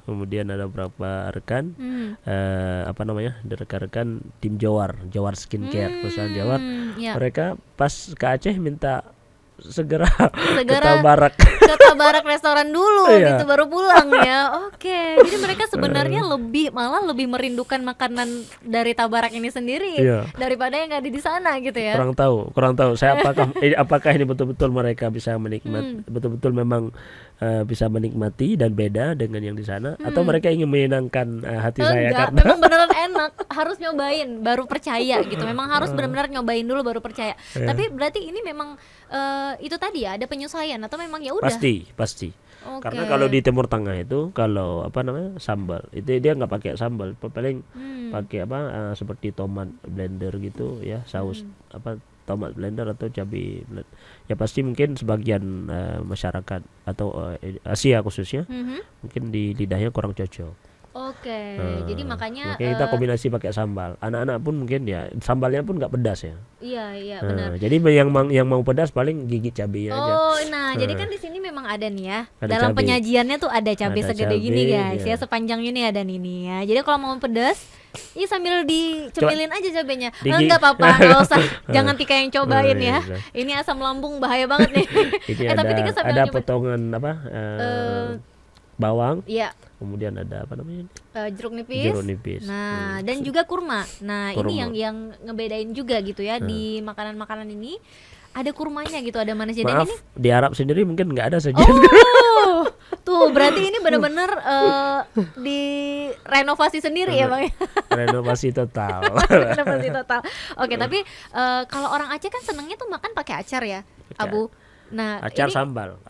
kemudian ada beberapa rekan dari rekan-rekan tim Jawar Skincare, perusahaan Jawar. Ya. Mereka pas ke Aceh minta segera ke Segera Tabarak. ke Tabarak restoran dulu Iya. gitu baru pulang ya. Oke. Jadi mereka sebenarnya malah lebih merindukan makanan dari Tabarak ini sendiri Iya. daripada yang ada di sana gitu ya. Kurang tahu saya apakah ini betul-betul mereka bisa menikmati, betul-betul memang bisa menikmati dan beda dengan yang di sana, atau mereka ingin menyenangkan hati saya Enggak, karena memang beneran enak. Harus nyobain baru percaya gitu. Memang harus benar-benar nyobain dulu baru percaya. Tapi berarti ini memang itu tadi ya ada penyesuaian atau memang ya udah. pasti. Oke. Karena kalau di Timur Tengah itu kalau apa namanya sambal itu dia nggak pakai sambal, paling pakai seperti tomat blender gitu ya, saus tomat blender atau cabai blender. Ya pasti mungkin sebagian masyarakat atau Asia khususnya mungkin di lidahnya kurang cocok. Oke, jadi makanya kita kombinasi pakai sambal. Anak-anak pun mungkin ya sambalnya pun nggak pedas ya. iya benar. Jadi yang mau pedas paling gigit cabenya aja. Oh, nah jadi kan di sini memang ada nih ya. Ada Dalam cabai. penyajiannya tuh ada cabai Ada segede cabai, gini guys iya. ya, sepanjang ini ada nih ya. Jadi kalau mau pedas, sambil dicemilin aja cabenya. Enggak apa-apa, enggak usah. Jangan Tika yang cobain ya. iya. Ini asam lambung bahaya banget nih. Ini Tapi Tika sambil ada nyoba. potongan bawang, Iya, kemudian ada apa namanya? jeruk nipis. Jeruk nipis. Nah, dan juga kurma. Nah, ini Kurma. yang ngebedain juga gitu ya di makanan-makanan ini. Ada kurmanya gitu, ada manisnya. Dan Maaf, ini di Arab sendiri mungkin nggak ada sajian. oh, tuh berarti ini benar-benar direnovasi sendiri ya bang? Renovasi total. Renovasi total. Oke, tapi kalau orang Aceh kan senengnya tuh makan pakai acar ya, Pakai Abu. Nah, acar ini sambal.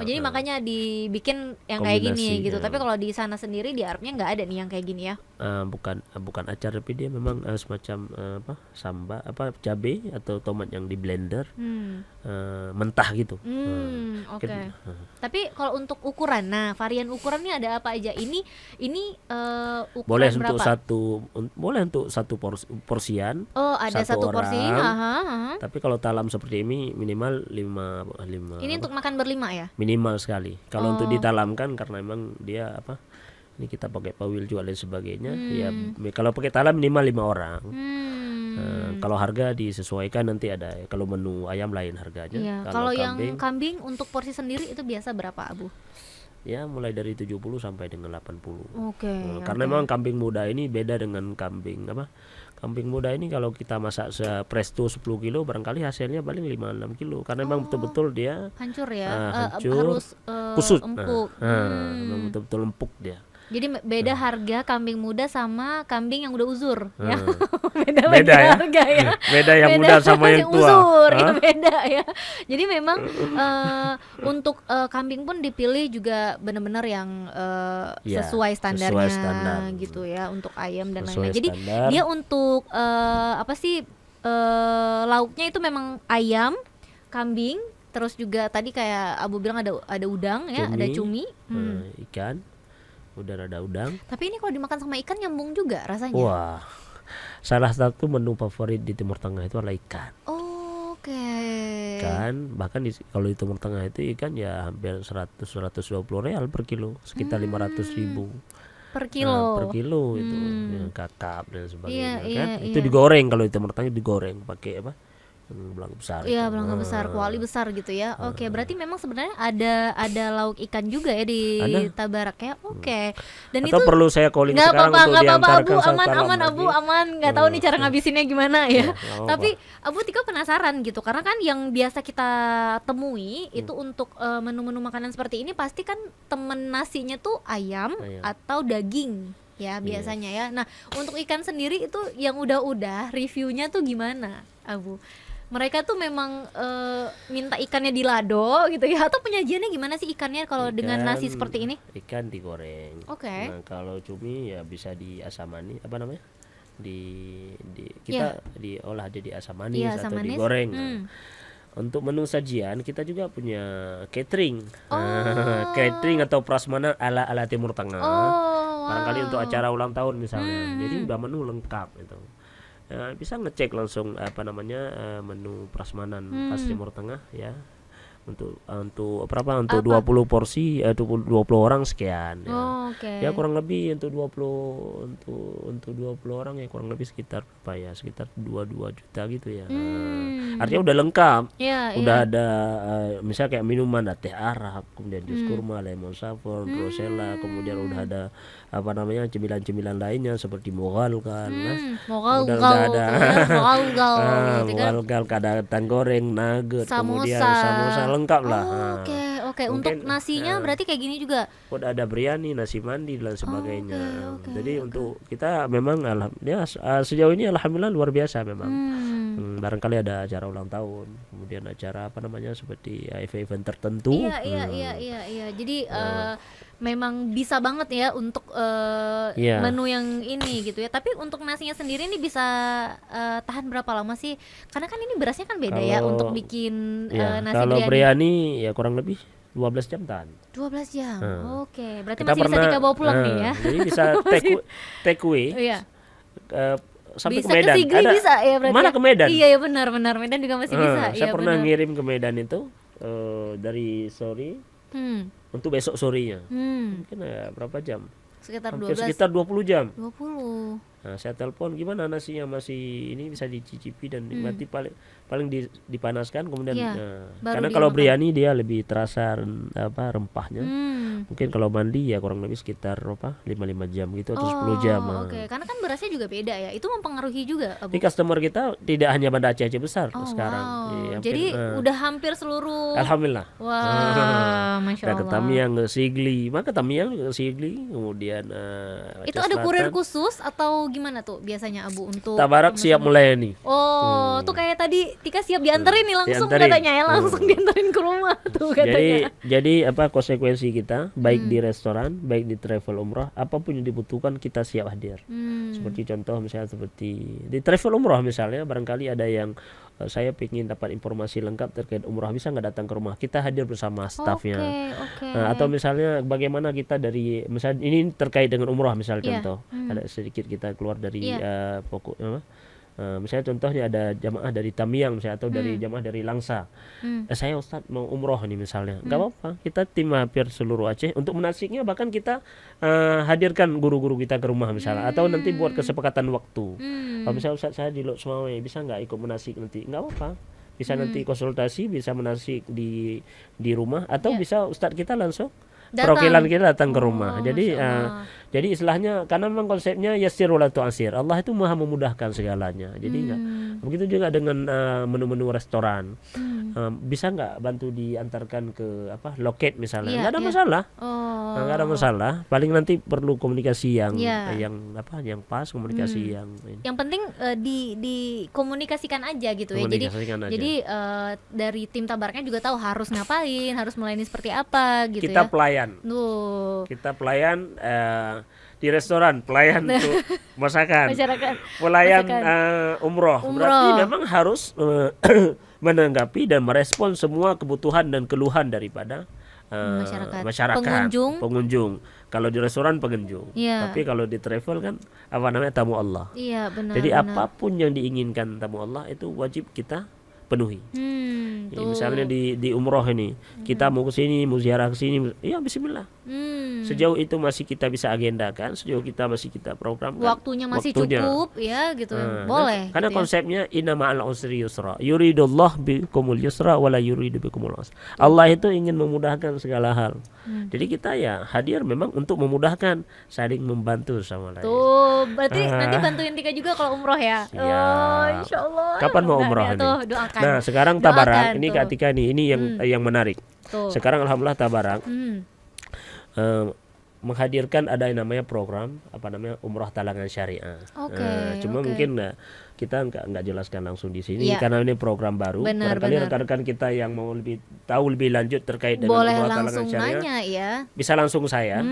jadi Nah, makanya dibikin yang kayak gini Kombinasi, gitu. ya. Tapi kalau di sana sendiri di Arabnya nggak ada nih yang kayak gini ya. bukan acar, tapi dia memang semacam sambal cabai atau tomat yang di blender mentah gitu. Oke. Mungkin, Tapi kalau untuk ukuran, nah varian ukurannya ada apa aja? Ini ukuran boleh berapa? untuk satu porsian. Oh, ada satu porsi. orang. Aha. Tapi kalau talam seperti ini minimal 5 Ini untuk makan berlima ya? minimal sekali. Kalau untuk ditalamkan karena memang dia ini kita pakai pawil juga dan sebagainya. Ya kalau pakai talam minimal 5 orang. Kalau harga disesuaikan nanti ada. Kalau menu ayam lain harganya. Iya. Kalau yang kambing untuk porsi sendiri itu biasa berapa, Abu? ya mulai dari 70 sampai dengan 80. Oke. Karena memang kambing muda ini beda dengan kambing Kambing muda ini kalau kita masak presto 10 kilo barangkali hasilnya paling 5-6 kilo karena memang betul-betul dia Hancur ya. hancur, Harus kusut. empuk. Memang betul-betul empuk dia. Jadi beda harga kambing muda sama kambing yang udah uzur ya. Beda ya. harga ya. Beda yang muda sama yang tua. Uzur, ya beda ya. Jadi memang untuk kambing pun dipilih juga benar-benar yang Ya, sesuai standarnya sesuai standar. gitu ya untuk ayam dan Sesuai lain-lain. Jadi standar. dia untuk lauknya itu memang ayam, kambing, terus juga tadi kayak Abu bilang ada udang ya, ada cumi. Ikan. Udah ada udang. Tapi ini kalau dimakan sama ikan nyambung juga rasanya. Wah. Salah satu menu favorit di Timur Tengah itu adalah ikan. Oke. Ikan, bahkan kalau di Timur Tengah itu ikan ya hampir 100-120 real per kilo, sekitar 500.000 Per kilo. per kilo itu, ya, kakap dan sebagainya Iya, kan. iya, Itu iya. digoreng, kalau di Timur Tengah digoreng pakai belangko besar. Iya, itu. belangko besar, kuali besar gitu ya. Oke, berarti memang sebenarnya ada lauk ikan juga ya di Ada. Tabarak ya. Oke. Dan Atau itu perlu saya calling nggak sekarang apa-apa, untuk nggak apa-apa diantarkan Abu, satu aman talam aman lagi? Abu, aman. Nggak tahu nih cara ngabisinnya gimana ya. Iya, nggak apa-apa. Tapi Abu Tika penasaran gitu, karena kan yang biasa kita temui itu untuk menu-menu makanan seperti ini pasti kan temen nasinya tuh ayam atau daging ya biasanya ya. Nah, untuk ikan sendiri itu yang udah reviewnya tuh gimana, Abu? Mereka tuh memang minta ikannya di lado gitu ya, atau penyajiannya gimana sih ikannya kalau dengan nasi seperti ini? Ikan digoreng. Oke. Nah, kalau cumi ya bisa diasamani, apa namanya? Kita diolah jadi asam manis Iya, asam atau manis. digoreng. Nah, untuk menu sajian kita juga punya catering. Catering atau prasmanan ala Timur Tengah. Barangkali untuk acara ulang tahun misalnya. Jadi udah menu lengkap itu. Bisa ngecek langsung menu prasmanan khas Timur Tengah ya. untuk berapa, untuk 20 porsi, 20 orang sekian ya. Oke. Ya kurang lebih untuk 20 orang ya kurang lebih sekitar apa ya, sekitar 22 juta gitu ya. Artinya udah lengkap. Udah ada misalnya kayak minuman, ada teh Arab, kemudian jus kurma, lemon saffron, rosella, kemudian udah ada apa namanya cemilan-cemilan lainnya seperti mogalgal, udah ada mogalgal, ada kacang goreng, nugget, kemudian samosa, lengkap lah. Oke. Untuk nasinya berarti kayak gini juga. Udah ada biryani, nasi mandi dan sebagainya. Jadi untuk kita memang alhamdulillah sejauh ini alhamdulillah luar biasa memang. Barangkali ada acara ulang tahun, kemudian acara apa namanya seperti event tertentu. Iya. Jadi memang bisa banget ya untuk menu yang ini gitu ya. Tapi untuk nasinya sendiri ini bisa tahan berapa lama sih? Karena kan ini berasnya kan beda ya untuk bikin nasi kalau biryani. ya kurang lebih 12 jam tahan. 12 jam. Oke, berarti Kita masih bisa Tika bawa pulang nih ya. Jadi bisa take away. Sampai bisa ke Medan. Ke Sigli bisa ya berarti. Mana ya? ke Medan? Iya benar Medan juga masih bisa. Saya pernah ngirim ke Medan itu dari sore untuk besok sorenya. Mungkin berapa jam? Sekitar Hampir 12. sekitar 20 jam. 20. Nah, saya telepon gimana nasinya masih ini bisa dicicipi dan nikmati, paling dipanaskan kemudian karena kalau biryani dia lebih terasa rempahnya. Mungkin kalau mandi ya kurang lebih sekitar 5 jam gitu atau 10 jam. Oke. Karena kan berasnya juga beda ya. Itu mempengaruhi juga, Di customer kita tidak hanya Banda Aceh besar sekarang. Wow. Jadi udah hampir seluruh. Alhamdulillah. Wah, Masya Allah. Ke Tamiang, ke Sigli, maka Tamiang ke Sigli, kemudian itu ada kurir khusus atau gimana tuh biasanya Abu untuk Tabarak siap melayani. Tuh kayak tadi Tika siap dianterin nih langsung katanya ya, langsung dianterin ke rumah tuh katanya. Jadi apa konsekuensi kita baik di restoran, baik di travel umrah, apapun yang dibutuhkan kita siap hadir. Seperti contoh misalnya seperti di travel umrah misalnya barangkali ada yang saya ingin dapat informasi lengkap terkait umrah, bisa nggak datang ke rumah, kita hadir bersama stafnya. Atau misalnya bagaimana kita dari misalnya ini terkait dengan umrah misalnya contoh ada sedikit kita keluar dari pokok misalnya contohnya ada jamaah dari Tamiang misalnya atau dari jamaah dari Langsa. Saya Ustadz mau umroh nih misalnya, nggak apa-apa, kita tim hampir seluruh Aceh untuk menasiknya, bahkan kita hadirkan guru-guru kita ke rumah misalnya, atau nanti buat kesepakatan waktu. Kalau misalnya Ustadz saya di Lok Sumawe bisa nggak ikut menasik nanti, nggak apa-apa, bisa nanti konsultasi, bisa menasik di rumah, atau bisa Ustadz kita langsung perwakilan kita datang ke rumah. Jadi istilahnya karena memang konsepnya yassir wala tu'assir. Allah itu Maha memudahkan segalanya. Jadi begitu juga dengan menu-menu restoran. Bisa nggak bantu diantarkan ke loket misalnya? Nggak ada masalah. Nggak ada masalah. Paling nanti perlu komunikasi yang pas, komunikasi yang ini. Yang penting dikomunikasikan aja gitu ya. Jadi dari tim Tabaraknya juga tahu harus ngapain, harus melayani seperti apa gitu. Kita pelayan. Kita pelayan di restoran, pelayan untuk masyarakat, pelayan umroh. Berarti memang harus menanggapi dan merespon semua kebutuhan dan keluhan daripada masyarakat, pengunjung. Kalau di restoran pengunjung, tapi kalau di travel kan tamu Allah. Jadi apapun yang diinginkan tamu Allah itu wajib kita penuhi. Misalnya di umroh ini kita mau ke sini, mau ziarah ke sini, ya bismillah. Sejauh itu masih kita bisa agendakan, sejauh kita masih kita program, waktunya masih cukup ya gitu. Boleh. Karena gitu konsepnya inna ma'al usri yusra. Yuridullah bikumul yusra wala yuridu bikumul usra. Allah itu ingin memudahkan segala hal. Jadi kita ya hadir memang untuk memudahkan, saling membantu sama lain. Tuh, berarti nanti bantuin Tika juga kalau umroh ya. Insyaallah. Kapan mau umroh ini? Doakan. Nah, sekarang Tabarak ini Kak Tika ini yang menarik. Sekarang alhamdulillah Tabarak menghadirkan ada yang namanya program umrah talangan syariah. Cuma mungkin kita nggak jelaskan langsung di sini karena ini program baru. Barangkali rekan-rekan kita yang mau tahu lebih lanjut terkait dengan umrah talangan syariah bisa langsung saya.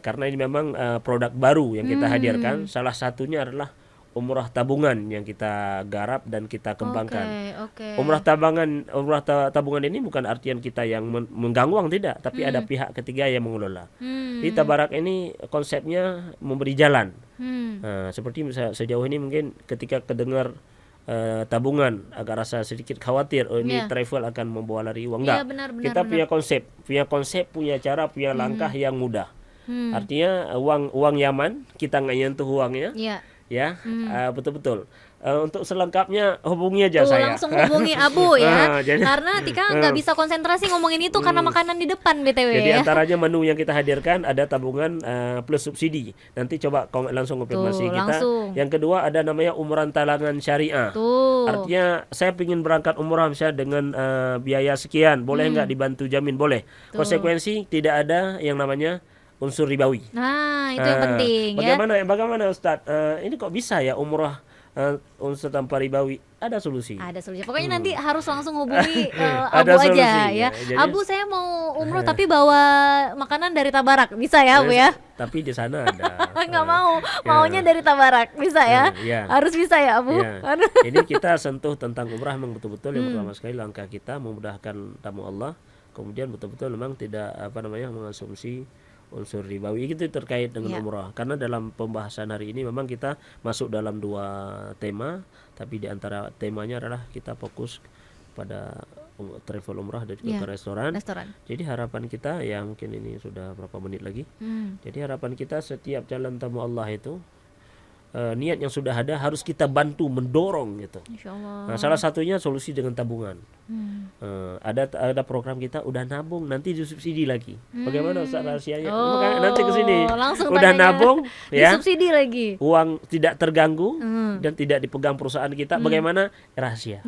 Karena ini memang produk baru yang kita hadirkan. Salah satunya adalah umrah tabungan yang kita garap dan kita kembangkan. Umrah tabungan ini bukan artian kita yang mengganggu uang, tidak, tapi ada pihak ketiga yang mengelola. Di Tabarak ini konsepnya memberi jalan. Seperti misalnya sejauh ini mungkin ketika kedengar tabungan, agak rasa sedikit khawatir ini travel akan membawa lari uang. Enggak. Kita punya konsep, punya cara, punya langkah yang mudah. Artinya uang Yaman, kita nggak nyentuh uangnya. Ya, betul-betul. Untuk selengkapnya hubungi aja saya. Langsung hubungi Abu ya. Karena Tika nggak bisa konsentrasi ngomongin itu karena makanan di depan BTW. Jadi antaranya menu yang kita hadirkan ada tabungan plus subsidi. Nanti coba langsung konfirmasi kita. Yang kedua ada namanya umrah talangan syariah. Artinya saya ingin berangkat umrah misalnya dengan biaya sekian, boleh nggak dibantu jamin? Boleh. Konsekuensi tidak ada yang namanya unsur ribawi. Nah, itu yang penting Bagaimana Ustadz? Ini kok bisa ya umrah unsur tanpa ribawi? Ada solusi. Pokoknya nanti harus langsung hubungi Abu aja ya. Jadi, Abu saya mau umroh tapi bawa makanan dari Tabarak, bisa ya Abu ya? Tapi di sana ada. Nggak maunya dari Tabarak, bisa ya? Harus bisa ya Abu. Ini kita sentuh tentang umrah memang betul-betul yang pertama sekali langkah kita memudahkan tamu Allah. Kemudian betul-betul memang tidak mengasumsi unsur ribawi itu terkait dengan umrah. Karena dalam pembahasan hari ini memang kita masuk dalam 2 tema, tapi di antara temanya adalah kita fokus pada travel umrah dan juga ke restoran. Jadi harapan kita ya mungkin ini sudah berapa menit lagi. Jadi harapan kita setiap jalan tamu Allah itu niat yang sudah ada harus kita bantu mendorong gitu. Nah, salah satunya solusi dengan tabungan. Ada program kita udah nabung nanti disubsidi lagi. Bagaimana Ustaz rahasianya? Nanti ke sini. Udah nabung ya. Disubsidi lagi. Uang tidak terganggu dan tidak dipegang perusahaan kita. Bagaimana? Rahasia.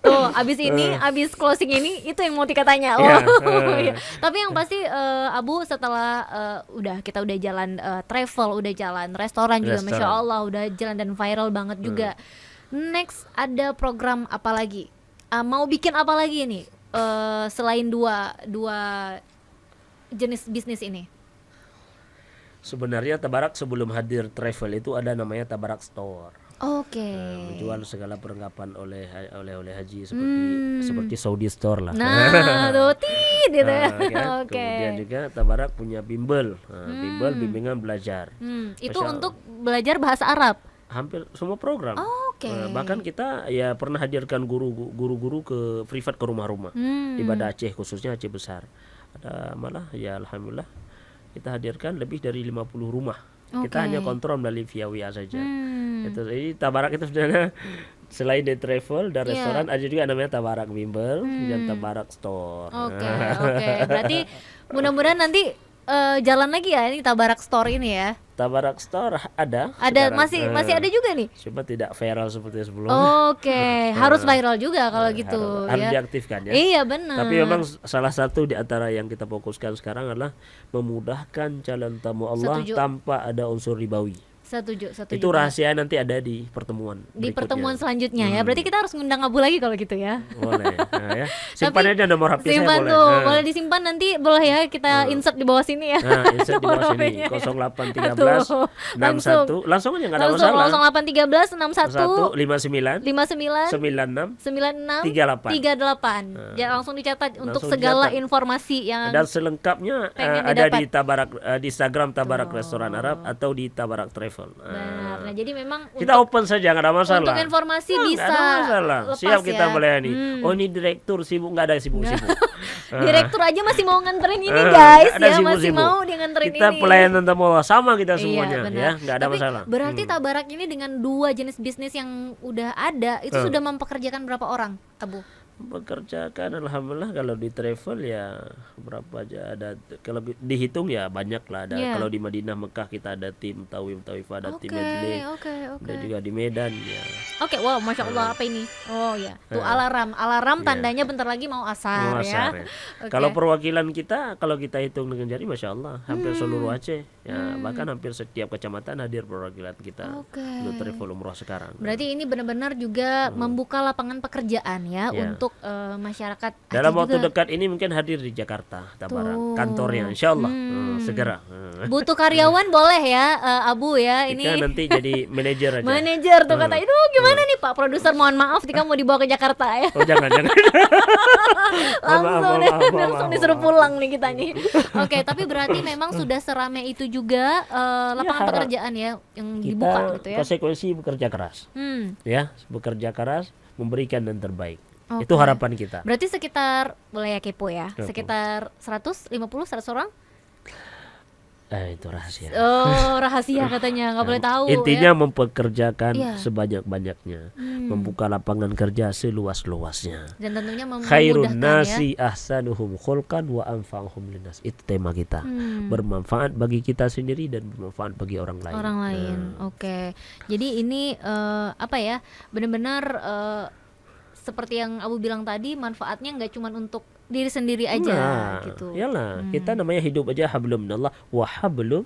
Tuh, abis closing ini itu yang mau Tika tanya. Tapi yang pasti Abu setelah kita udah jalan travel, udah jalan restoran juga, Masya Allah udah jalan dan viral banget juga. Next ada program apa lagi? Mau bikin apa lagi nih selain dua jenis bisnis ini? Sebenarnya Tabarak sebelum hadir travel itu ada namanya Tabarak Store. Menjual segala perlengkapan oleh haji seperti Saudi Store lah. Kemudian juga Tabarak punya bimbel, bimbingan belajar. Itu untuk belajar bahasa Arab. Hampir semua program. Bahkan kita ya pernah hadirkan guru-guru ke privat ke rumah-rumah di Banda Aceh, khususnya Aceh Besar. Ada malah ya alhamdulillah kita hadirkan lebih dari 50 rumah. Kita hanya kontrol melalui via WA saja. Jadi Tabarak itu sebenarnya selain di travel dan restoran ada juga namanya Tabarak Bimbel dan Tabarak Store. Berarti mudah-mudahan nanti jalan lagi ya ini Tabarak Store ini ya. Tabarak Store ada masih ada juga nih. Cuma tidak viral seperti sebelumnya. Harus viral juga kalau gitu harus diaktifkan ya. Iya benar. Tapi memang salah satu di antara yang kita fokuskan sekarang adalah memudahkan calon tamu Allah tanpa ada unsur ribawi. Setuju. Itu rahasia nanti ada di pertemuan berikutnya. Pertemuan selanjutnya ya. Berarti kita harus ngundang Abu lagi kalau gitu ya. Boleh. Ya. Simpan aja nomor HP saya boleh. Boleh disimpan nanti boleh ya kita insert di bawah sini ya. Insert di bawah sini 0813 61 langsung aja enggak ada masalah. 0813 61 59 96 38. Ya langsung dicatat untuk segala informasi yang dan selengkapnya ada di Tabarak di Instagram Tabarak Restoran Arab atau di Tabarak Travel. Benar. Nah, jadi memang kita open saja, nggak ada masalah. Untuk informasi bisa. Nggak ada masalah. Siap kita melayani. Hmm. Oh ini direktur sibuk, nggak ada sibuk-sibuk. Direktur aja masih mau nganterin ini guys ya, masih mau dia nganterin kita ini. pelayanan tamu sama kita semuanya ya, nggak ada Tapi masalah. Berarti Tabarak ini dengan dua jenis bisnis yang udah ada itu sudah mempekerjakan berapa orang, Abu? Bekerjakan alhamdulillah kalau di travel ya berapa aja ada, kalau dihitung ya banyak lah ada. Kalau di Madinah Mekah kita ada tim Tawim Taifah, ada tim Medley, ada juga di Medan ya. Wow, Masya Allah, apa ini? Oh ya, tuh alarm tandanya bentar lagi mau asar ya. Kalau perwakilan kita, kalau kita hitung dengan jari Masya Allah hampir seluruh Aceh ya, bahkan hampir setiap kecamatan hadir perwakilan kita untuk travel umroh sekarang. Berarti ini benar-benar juga membuka lapangan pekerjaan ya untuk untuk masyarakat Aceh Dalam waktu juga. dekat ini mungkin hadir di Jakarta, Tabarak, kantornya, insya Allah segera. Butuh karyawan boleh ya, Abu ya. Tika Ini nanti jadi manajer aja. manajer tuh kata, itu gimana nih Pak Produser, mohon maaf Tika mau dibawa ke Jakarta ya. Oh jangan. Langsung disuruh pulang nih kita nih. Oke, tapi berarti memang sudah serame itu juga lapangan harap pekerjaan ya yang Kita dibuka gitu ya. konsekuensi bekerja keras, ya, bekerja keras, memberikan yang terbaik. Oke. Itu harapan kita. Berarti sekitar, boleh ya kepo ya, Kepo. sekitar 150 100 orang? Itu rahasia. Oh, rahasia katanya, nggak boleh tahu Intinya ya. mempekerjakan Iya. sebanyak-banyaknya, membuka lapangan kerja seluas-luasnya. Dan tentunya Khairun memudahkan ya. nasi ahsanuhum khulqan wa anfa'uhum linnas. Itu tema kita. Hmm. Bermanfaat bagi kita sendiri dan bermanfaat bagi orang lain. Orang lain. Oke. Jadi ini apa ya? Benar-benar seperti yang Abu bilang tadi, manfaatnya nggak cuma untuk diri sendiri aja gitu. Iyalah, kita namanya hidup aja hablum minallah wa hablum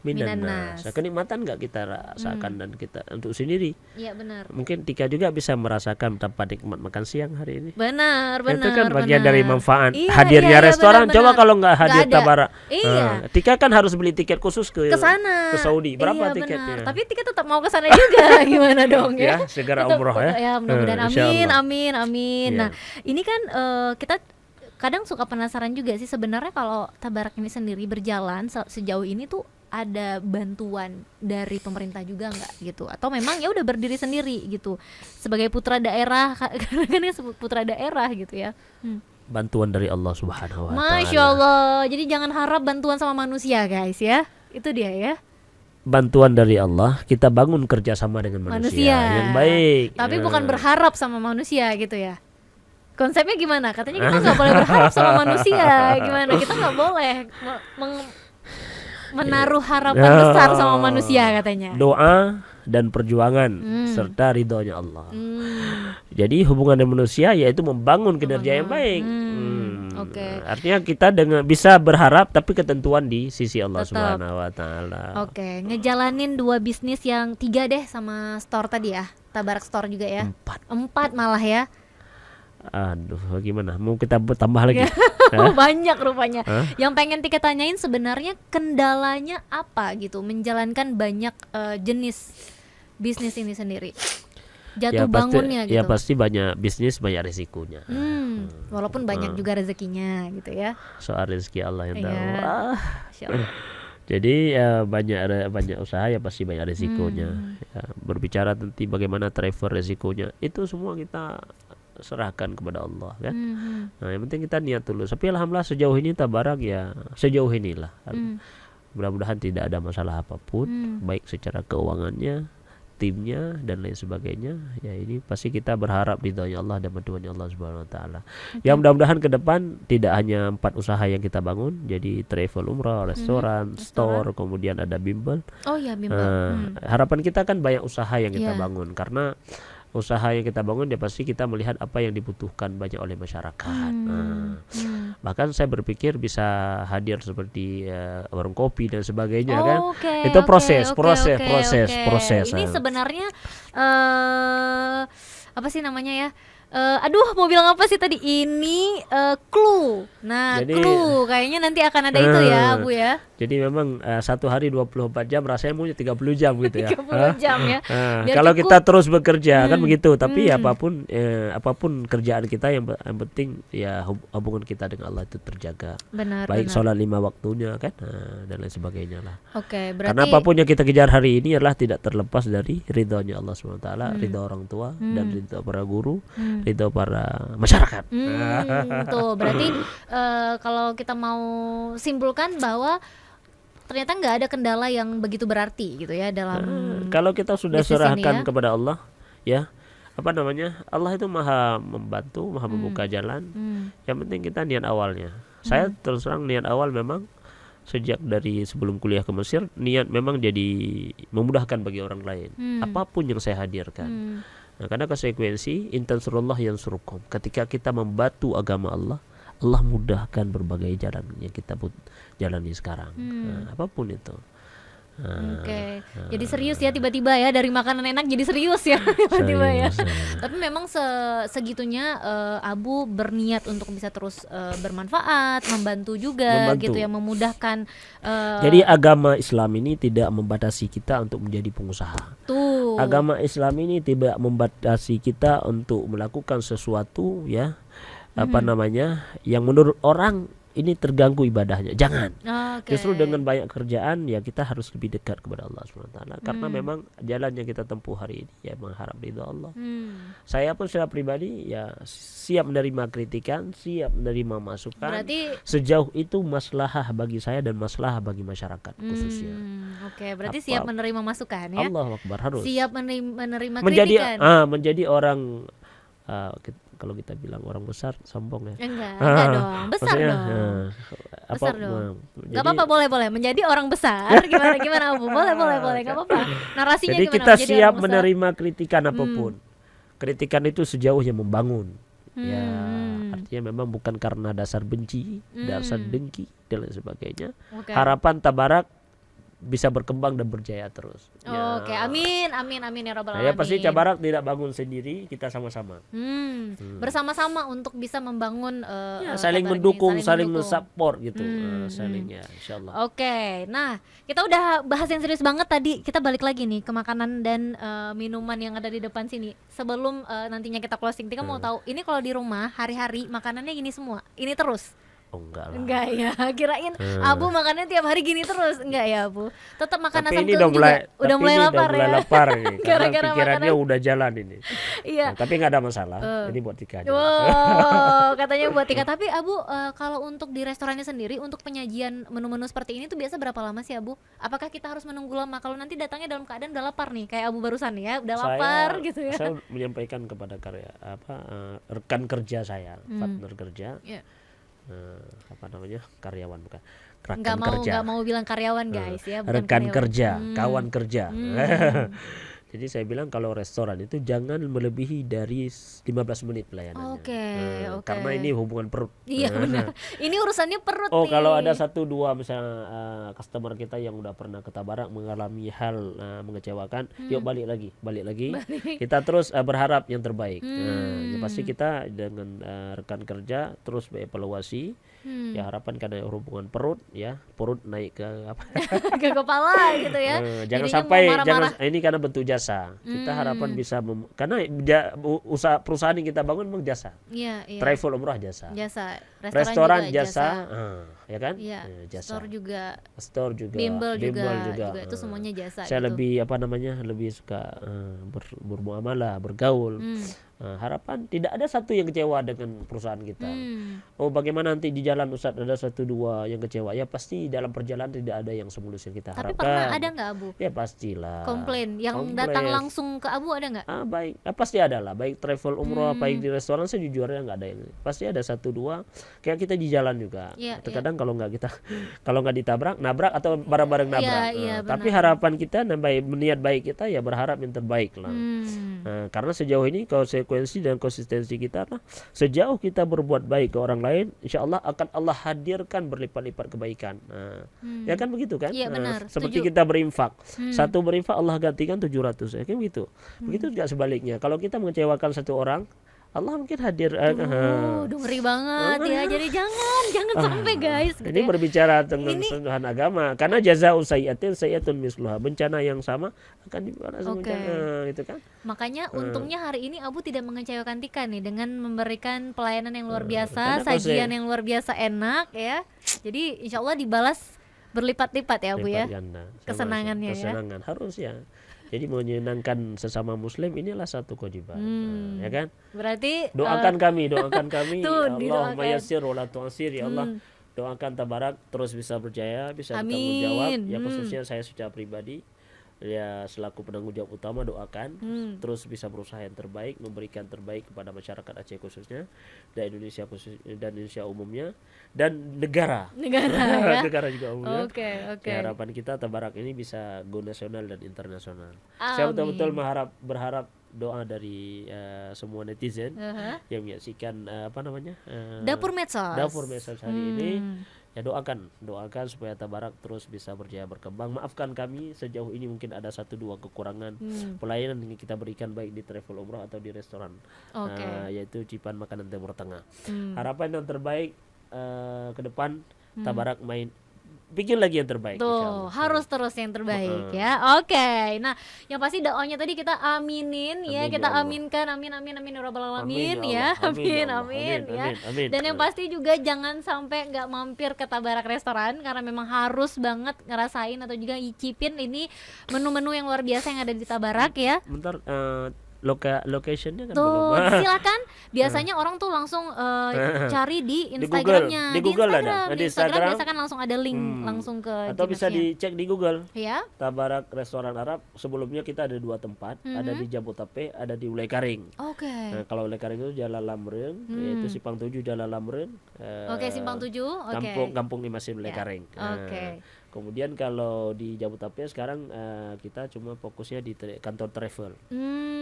minan Minan nas. nas. Kenikmatan nggak kita rasakan dan kita untuk sendiri. Iya benar. Mungkin Tika juga bisa merasakan betapa nikmat makan siang hari ini. Benar, Itu kan bagian benar. dari manfaat Iya, hadirnya iya, restoran. benar, Coba benar. kalau nggak hadir Nggak ada. Tabarak, Iya. Tika kan harus beli tiket khusus ke Sana ke Saudi. Berapa iya, tiketnya? benar. Tapi Tika tetap mau ke sana juga. Gimana dong ya? Ya, segera Tetap- umroh ya. Ya mudah-mudahan, Insya amin, Allah. amin, amin. Iya. Nah, ini kan kita kadang suka penasaran juga sih sebenarnya kalau Tabarak ini sendiri berjalan sejauh ini tuh ada bantuan dari pemerintah juga nggak gitu, atau memang ya udah berdiri sendiri gitu sebagai putra daerah karena kan dia sebut putra daerah gitu ya. Bantuan dari Allah Subhanahu wa Masya taala. Allah, jadi jangan harap bantuan sama manusia guys ya, itu dia ya. Bantuan dari Allah, kita bangun kerjasama dengan manusia yang baik. Tapi bukan berharap sama manusia gitu ya. Konsepnya gimana? Katanya kita nggak boleh berharap sama manusia. Gimana? Kita nggak boleh menaruh harapan besar sama manusia katanya. Doa dan perjuangan serta ridhonya Allah. Jadi hubungan dengan manusia yaitu membangun kinerja yang baik. Oke. Artinya kita dengan bisa berharap tapi ketentuan di sisi Allah Tetap. Subhanahu wa taala. Oke, ngejalanin 2 bisnis yang 3 deh sama store tadi ya. Tabarak Store juga ya. 4 malah ya. Aduh, gimana? Mau kita tambah lagi? Banyak rupanya. Yang pengen Tika tanyain sebenarnya kendalanya apa gitu menjalankan banyak jenis bisnis ini sendiri. Jatuh bangunnya gitu. Ya pasti banyak bisnis banyak resikonya. Walaupun banyak juga rezekinya gitu ya. Soal rezeki Allah yang tahu. Iya. Masya Allah. Jadi banyak usaha ya pasti banyak resikonya. Ya, berbicara tentang bagaimana travel resikonya itu semua kita serahkan kepada Allah kan. Nah, yang penting kita niat dulu. Tapi alhamdulillah sejauh ini Tabarak ya sejauh inilah. Mudah-mudahan tidak ada masalah apapun, baik secara keuangannya, timnya dan lain sebagainya. Ya ini pasti kita berharap ridhonya Allah dan bantuannya Allah Subhanahu wa taala. Ya mudah-mudahan ke depan tidak hanya 4 usaha yang kita bangun, jadi travel umrah, restoran, store, kemudian ada bimbel. Oh ya bimbel. Harapan kita kan banyak usaha yang kita Iya. bangun karena usaha yang kita bangun ya pasti kita melihat apa yang dibutuhkan banyak oleh masyarakat. Bahkan saya berpikir bisa hadir seperti warung kopi dan sebagainya kan. Oke, Itu oke, proses. Ini sebenarnya apa sih namanya ya? Aduh, mau bilang apa sih tadi? Ini clue. Nah, Jadi- clue kayaknya nanti akan ada itu ya, Bu ya. Jadi memang satu hari 24 jam rasanya maunya 30 jam gitu ya. 30 jam ya. Biar Kalau cukup. kita terus bekerja kan begitu, tapi ya apapun kerjaan kita yang penting ya hubungan kita dengan Allah itu terjaga. Benar. Baik benar. sholat 5 waktunya kan dan lain sebagainya lah. Oke, Karena berarti apapun yang kita kejar hari ini adalah tidak terlepas dari ridhonya Allah SWT, ridho orang tua dan ridho para guru, ridho para masyarakat. tuh berarti kalau kita mau simpulkan bahwa ternyata nggak ada kendala yang begitu berarti gitu ya dalam Kalau kita sudah bisnis ini serahkan ya. kepada Allah, ya apa namanya, Allah itu maha membantu, maha membuka jalan. Yang penting kita niat awalnya. Saya terus terang niat awal memang sejak dari sebelum kuliah ke Mesir, niat memang jadi memudahkan bagi orang lain. Apapun yang saya hadirkan. Nah, karena konsekuensi intansurullah yang surukum. Ketika kita membantu agama Allah, Allah mudahkan berbagai jalan yang kita jalani sekarang. Nah, apapun itu. Oke. Jadi serius ya tiba-tiba ya, dari makanan enak jadi serius ya tiba-tiba ya. Tapi memang segitunya Abu berniat untuk bisa terus bermanfaat, membantu juga gitu ya, memudahkan. Jadi agama Islam ini tidak membatasi kita untuk menjadi pengusaha. Tuh. Agama Islam ini tidak membatasi kita untuk melakukan sesuatu ya, apa namanya, yang menurut orang ini terganggu ibadahnya. Jangan. Justru dengan banyak kerjaan ya kita harus lebih dekat kepada Allah SWT. Karena memang jalan yang kita tempuh hari ini ya mengharap ridho Allah. Saya pun secara pribadi ya siap menerima kritikan, siap menerima masukan. Berarti sejauh itu maslahah bagi saya dan maslahah bagi masyarakat khususnya. Oke, berarti siap menerima masukan ya. Allahu Akbar, harus. Siap menerima kritikan. Menjadi orang kalau kita bilang orang besar sombong ya. Enggak dong, besar dong. Besar dong. Gak apa-apa, boleh menjadi orang besar. Gimana Abu? Boleh gak apa-apa. Narasinya jadi gimana? Kita siap menerima kritikan apapun. Kritikan itu sejauh yang membangun. Ya, artinya memang bukan karena dasar benci, dasar dengki dan lain sebagainya. Harapan Tabarak bisa berkembang dan berjaya terus. Oke, amin ya rabbal alamin. Ya pasti Tabarak tidak bangun sendiri, kita sama-sama. Bersama-sama untuk bisa membangun saling mendukung, saling mensupport gitu, salingnya insyaallah. Oke, nah kita udah bahas yang serius banget tadi. Kita balik lagi nih ke makanan dan minuman yang ada di depan sini. Sebelum nantinya kita closing, Tika mau tahu ini kalau di rumah hari-hari makanannya gini semua, ini terus? Oh enggak lah. Enggak ya, kirain Abu makannya tiap hari gini terus. Enggak ya Abu, tetap makan asam ini tulang juga. Udah mulai lapar ya. Lapar nih, karena Gara-gara pikirannya makanan. udah jalan ini. Iya. Tapi nggak ada masalah, ini buat Tika aja. Wow, katanya buat Tika. Tapi Abu kalau untuk di restorannya sendiri, untuk penyajian menu-menu seperti ini tuh biasa berapa lama sih Abu? Apakah kita harus menunggu lama kalau nanti datangnya dalam keadaan udah lapar nih, kayak Abu barusan ya, udah lapar gitu ya? Saya menyampaikan kepada rekan kerja saya, partner kerja. Yeah. Apa namanya, karyawan bukan, nggak mau bilang karyawan guys ya, bukan rekan karyawan. kerja, kawan kerja. Jadi saya bilang kalau restoran itu jangan melebihi dari 15 menit pelayanannya. Oke. Karena ini hubungan perut. Iya benar. Ini urusannya perut nih. Kalau ada 1-2 misalnya customer kita yang udah pernah ke Tabarak mengalami hal mengecewakan, yuk balik lagi. Kita terus berharap yang terbaik. Ya pasti kita dengan rekan kerja terus evaluasi. Ya harapan karena hubungan perut ya, perut naik ke apa? Ke kepala gitu ya. Jangan Jadinya sampai marah-marah. ini karena bentuk jasa. Kita harapan bisa karena usaha perusahaan yang kita bangun memang jasa. Iya. Travel umrah jasa. Restoran Restoran juga jasa. Ya kan? Iya. Jasa. Store juga. Bimbel juga. juga. Itu semuanya jasa. Saya gitu. lebih suka bermuamalah, bergaul. Harapan tidak ada satu yang kecewa dengan perusahaan kita. Bagaimana nanti di jalan Ustaz ada 1-2 yang kecewa? Ya pasti dalam perjalanan tidak ada yang semulus yang kita harapkan. Tapi pernah ada nggak Abu? Ya pastilah. Komplain yang datang langsung ke Abu ada nggak? Baik, pasti ada lah. Baik travel umroh, baik di restoran, sejujurnya nggak ada yang. Pasti ada 1-2. Kayak kita di jalan juga. Terkadang kalau nggak ditabrak, nabrak atau bareng-bareng nabrak. Tapi harapan kita, niat baik kita ya berharap yang terbaik lah. Karena sejauh ini konsekuensi dan konsistensi kita sejauh kita berbuat baik ke orang lain, insya Allah akan Allah hadirkan berlipat-lipat kebaikan. Ya kan begitu kan? Benar, seperti kita berinfak, satu berinfak Allah gantikan 700, ya kan begitu. Begitu juga sebaliknya. Kalau kita mengecewakan satu orang, Allah mungkin hadir. Ngeri banget ya. Jadi jangan sampai guys. Ini berbicara tentang sentuhan agama. Karena jazaa'u sayyi'atun misluha. Bencana yang sama akan dibalas bencana, itu kan. Makanya untungnya hari ini Abu tidak mengecewakan Tika nih dengan memberikan pelayanan yang luar biasa, sajian yang luar biasa enak ya. Jadi insya Allah dibalas berlipat-lipat ya Abu ya. Kesenangannya ya. Kesenangan harus ya. Jadi menyenangkan sesama muslim inilah satu kewajiban. Ya kan? Berarti doakan kami tuh, Allahumma yassir wa la tu'sir ya Allah. Doakan Tabarak terus bisa berjaya, bisa bertanggung jawab. Ya khususnya saya secara pribadi ya selaku penanggung jawab utama doakan terus bisa berusaha yang terbaik, memberikan terbaik kepada masyarakat Aceh khususnya dan Indonesia umumnya dan negara ya? negara juga umumnya. Oke. Harapan kita Tabarak ini bisa go nasional dan internasional. Saya betul-betul berharap doa dari semua netizen yang menyaksikan Dapur Medsos hari ini. Ya doakan supaya Tabarak terus bisa berjaya berkembang. Maafkan kami sejauh ini mungkin ada 1-2 kekurangan pelayanan yang kita berikan baik di travel umroh atau di restoran, yaitu Cipan Makanan Timur Tengah. Harapan yang terbaik ke depan Tabarak bikin lagi yang terbaik. Tuh, harus terus yang terbaik ya. Oke. Nah, yang pasti doanya tadi kita aminin ya, kita aminkan, amin ya rabbal alamin ya. Amin ya. Dan yang pasti juga jangan sampai nggak mampir ke Tabarak Restoran karena memang harus banget ngerasain atau juga nyicipin ini menu-menu yang luar biasa yang ada di Tabarak ya. Bentar, locationnya kan tuh silakan. Biasanya orang tuh langsung cari di Instagramnya, di Google ada. Di Instagram biasa kan langsung ada link langsung ke atau bisa dicek di Google ya. Tabarak Restoran Arab. Sebelumnya kita ada 2 tempat, ada di Jabotape, ada di Ulay Karing. Nah, kalau Ulay Karing itu Jalan Lamreun, yaitu Simpang 7 Jalan Lamreun. Simpang 7. Kampung Limasin Ulay Karing. Kemudian kalau di Jabotape sekarang kita cuma fokusnya di kantor travel.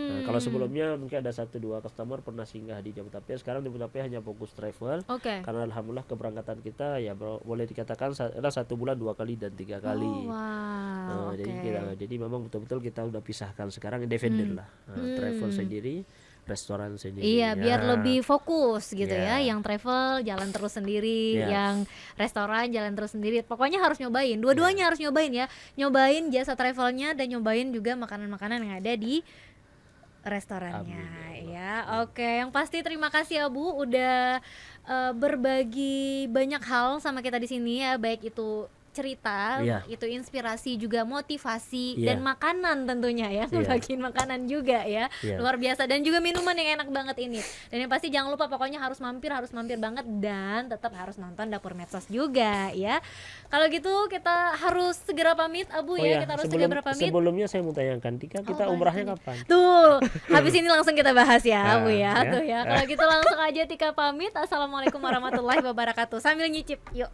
Kalau sebelumnya mungkin ada 1-2 customer pernah singgah di Jabotape, sekarang di Jabotape hanya fokus travel. Karena alhamdulillah keberangkatan kita ya boleh dikatakan adalah 1 bulan 2 kali dan 3 kali. Jadi memang betul-betul kita udah pisahkan sekarang independen lah, travel sendiri, restoran sendiri. Iya, biar lebih fokus gitu ya. Yang travel jalan terus sendiri, yang restoran jalan terus sendiri. Pokoknya harus nyobain, dua-duanya harus nyobain ya. Nyobain jasa travelnya dan nyobain juga makanan-makanan yang ada di restorannya. Yang pasti terima kasih Abu udah berbagi banyak hal sama kita di sini ya, baik itu cerita, itu inspirasi juga motivasi dan makanan tentunya ya, bagiin makanan juga ya, luar biasa, dan juga minuman yang enak banget ini. Dan yang pasti jangan lupa pokoknya harus mampir banget, dan tetap harus nonton Dapur Medsos juga ya. Kalau gitu kita harus segera pamit Abu kita harus segera pamit. Sebelumnya saya mau tanyakan, kita umrahnya kapan? Tuh, habis ini langsung kita bahas ya Abu ya. Kalau gitu langsung aja Tika pamit. Assalamualaikum warahmatullahi wabarakatuh. Sambil nyicip, yuk.